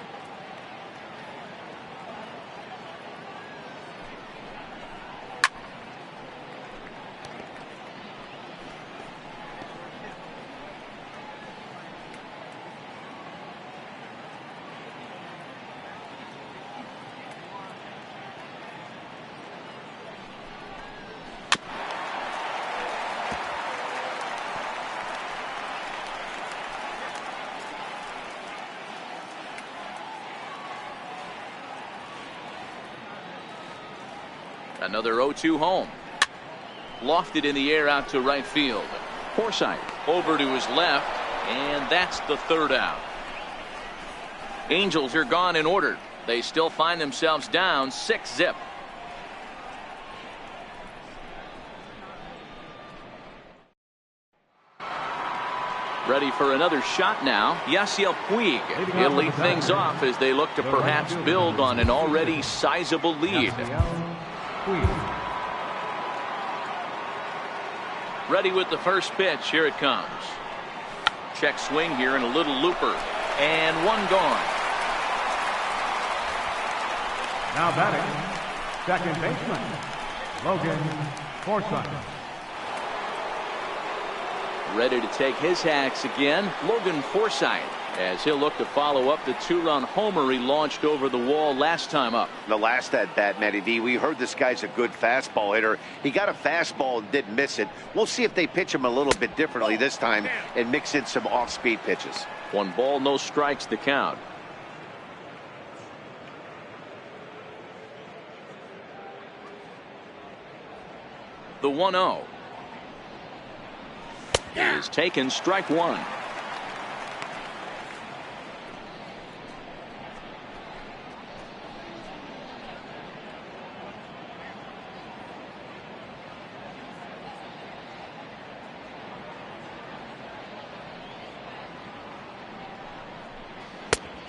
Another 0-2 home. Lofted in the air out to right field. Forsythe over to his left, and that's the 3rd out. Angels are gone in order. They still find themselves down 6-zip. Ready for another shot now. Yasiel Puig. He'll lead things off as they look to perhaps build on an already sizable lead. Ready with the first pitch. Here it comes. Check swing here and a little looper. And one gone. Now batting, second baseman, Logan Forsythe. Ready to take his hacks again, Logan Forsythe, as he'll look to follow up the 2-run homer he launched over the wall last time up. The last at bat, Matty V, we heard this guy's a good fastball hitter. He got a fastball and didn't miss it. We'll see if they pitch him a little bit differently this time and mix in some off-speed pitches. 1 ball, no strikes the count. The 1-0 is taken, strike 1.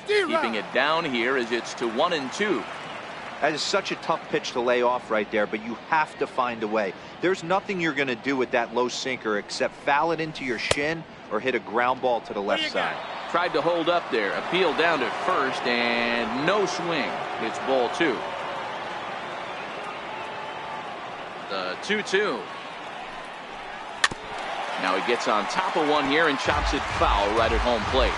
Keeping it down here as it's to 1-2. That is such a tough pitch to lay off right there, but you have to find a way. There's nothing you're going to do with that low sinker except foul it into your shin or hit a ground ball to the left side. Tried to hold up there. Appeal down to first and no swing. It's ball 2. The 2-2. Now he gets on top of one here and chops it foul right at home plate.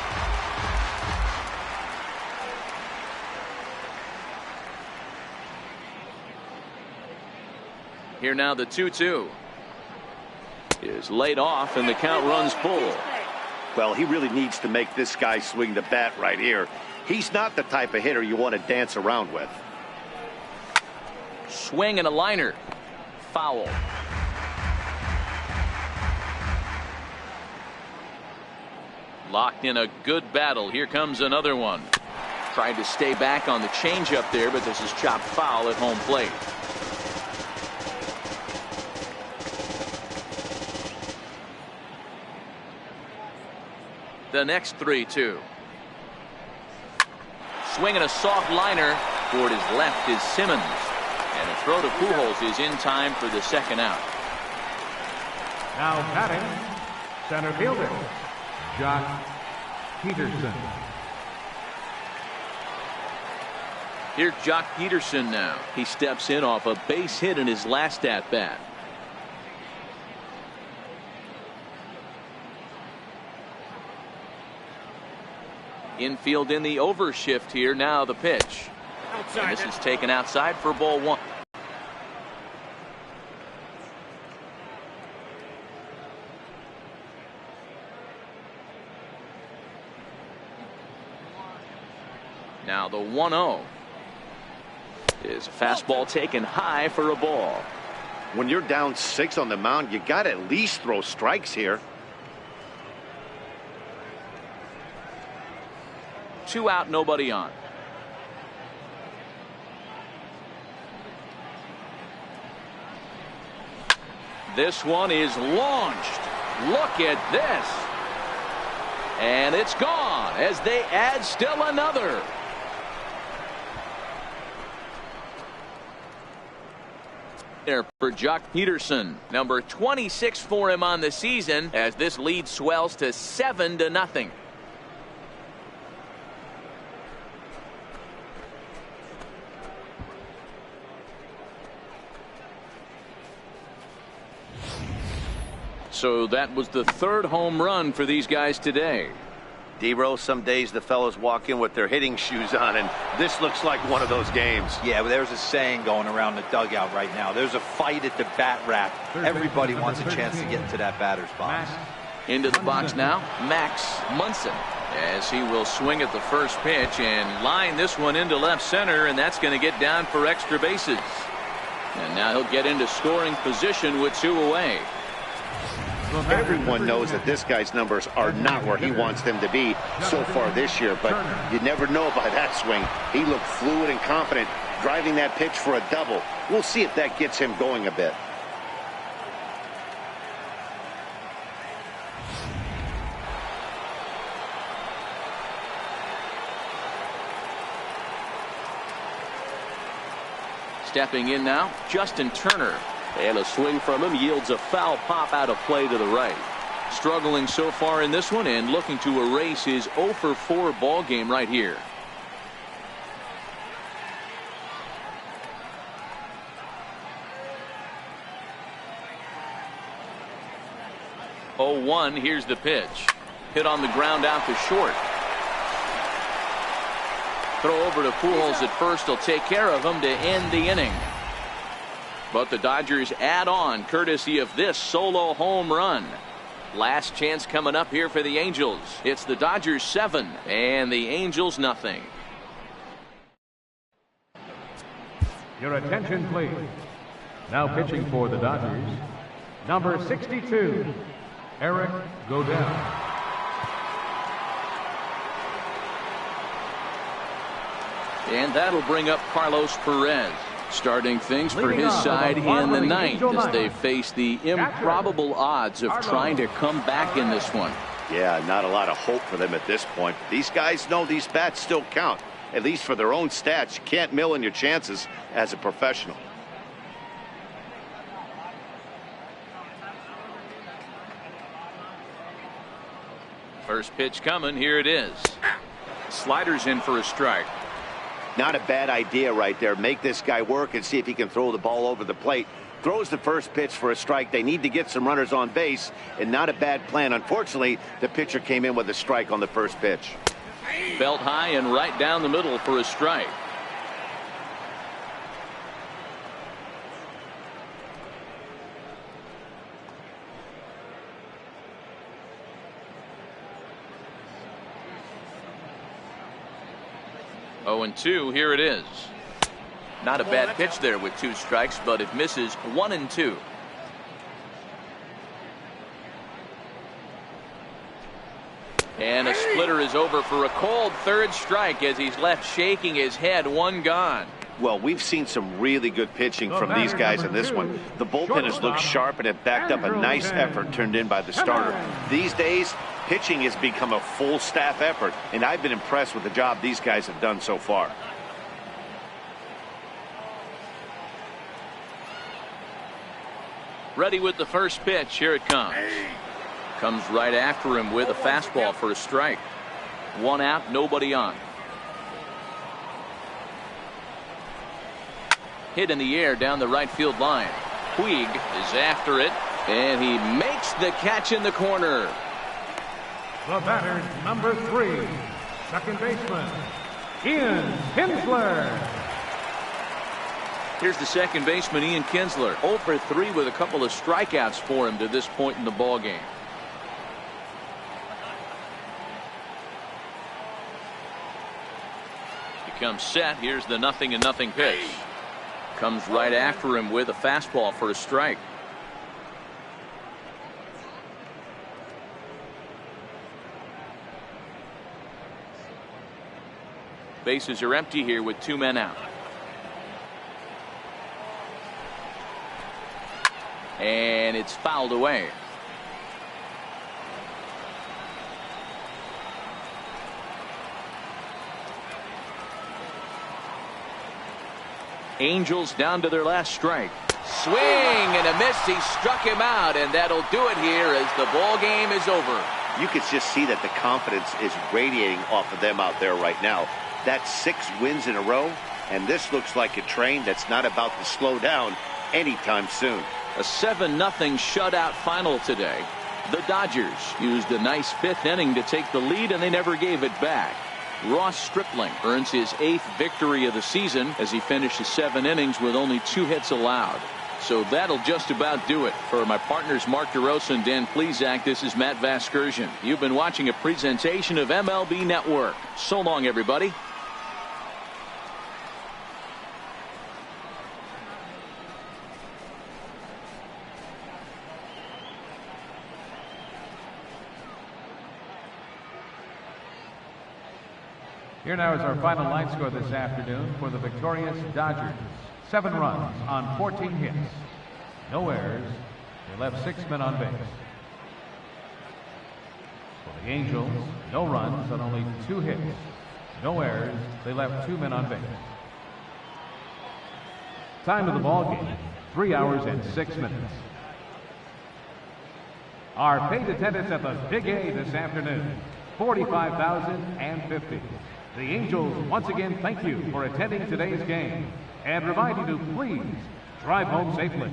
Here now the 2-2 is laid off and the count runs full. Well, he really needs to make this guy swing the bat right here. He's not the type of hitter you want to dance around with. Swing and a liner. Foul. Locked in a good battle. Here comes another one. Tried to stay back on the changeup there, but this is chopped foul at home plate. The next 3-2. Swinging a soft liner. Toward his left is Simmons. And a throw to Pujols is in time for the second out. Now batting, center fielder, Josh Peterson. Here's Jock Peterson now. He steps in off a base hit in his last at bat. Infield in the overshift here. Now the pitch. And this is taken outside for ball 1. Now the 1-0 is a fastball taken high for a ball. When you're down 6 on the mound, you got to at least throw strikes here. 2 out, nobody on. This one is launched. Look at this. And it's gone as they add still another. There for Jock Peterson, number 26 for him on the season, as this lead swells to 7-0. So that was the 3rd home run for these guys today. D-Row, some days the fellows walk in with their hitting shoes on, and this looks like one of those games. Yeah, but there's a saying going around the dugout right now. There's a fight at the bat rack. Everybody wants a chance to get into that batter's box. Into the box now, Max Munson, as he will swing at the first pitch and line this one into left center, and that's going to get down for extra bases. And now he'll get into scoring position with 2 away. Everyone knows that this guy's numbers are not where he wants them to be so far this year, but you never know by that swing. He looked fluid and confident, driving that pitch for a double. We'll see if that gets him going a bit. Stepping in now, Justin Turner. And a swing from him yields a foul pop out of play to the right. Struggling so far in this one and looking to erase his 0 for 4 ball game right here. Oh, 1, here's the pitch. Hit on the ground out to short. Throw over to Pujols at first. Will take care of him to end the inning. But the Dodgers add on courtesy of this solo home run. Last chance coming up here for the Angels. It's the Dodgers 7 and the Angels nothing. Your attention, please. Now pitching for the Dodgers, number 62, Eric Godel. And that'll bring up Carlos Perez. Starting things for his side in the ninth as they face the improbable odds of trying to come back in this one. Yeah, not a lot of hope for them at this point. These guys know these bats still count, at least for their own stats. You can't mill in your chances as a professional. First pitch coming. Here it is. Sliders in for a strike. Not a bad idea right there. Make this guy work and see if he can throw the ball over the plate. Throws the first pitch for a strike. They need to get some runners on base, and not a bad plan. Unfortunately, the pitcher came in with a strike on the first pitch. Belt high and right down the middle for a strike. Oh, and 2, here it is. Not a bad pitch there with 2 strikes, but it misses 1 and 2. And a splitter is over for a cold third strike as he's left shaking his head. 1 gone. Well, we've seen some really good pitching from these guys in this one. The bullpen has looked sharp and it backed up a nice effort turned in by the starter. These days, pitching has become a full staff effort, and I've been impressed with the job these guys have done so far. Ready with the first pitch. Here it comes. Comes right after him with a fastball for a strike. 1 out, nobody on. Hit in the air down the right field line. Puig is after it, and he makes the catch in the corner. The batter, number 3, second baseman, Ian Kinsler. Here's the second baseman, Ian Kinsler. 0 for 3 with a couple of strikeouts for him to this point in the ballgame. He comes set. Here's the 0-0 pitch. Comes right after him with a fastball for a strike. Bases are empty here with 2 men out. And it's fouled away. Angels down to their last strike. Swing and a miss. He struck him out, and that'll do it here as the ball game is over. You can just see that the confidence is radiating off of them out there right now. That's 6 wins in a row, and this looks like a train that's not about to slow down anytime soon. A 7-0 shutout final today. The Dodgers used a nice 5th inning to take the lead, and they never gave it back. Ross Stripling earns his 8th victory of the season as he finishes 7 innings with only 2 hits allowed. So that'll just about do it. For my partners Mark DeRosa and Dan Plesac, this is Matt Vasgersian. You've been watching a presentation of MLB Network. So long, everybody. Here now is our final line score this afternoon for the victorious Dodgers. 7 runs on 14 hits. No errors. They left 6 men on base. For the Angels, no runs on only 2 hits. No errors. They left 2 men on base. Time of the ball game, 3 hours and 6 minutes. Our paid attendance at the Big A this afternoon, 45,050. The Angels once again thank you for attending today's game and remind you to please drive home safely.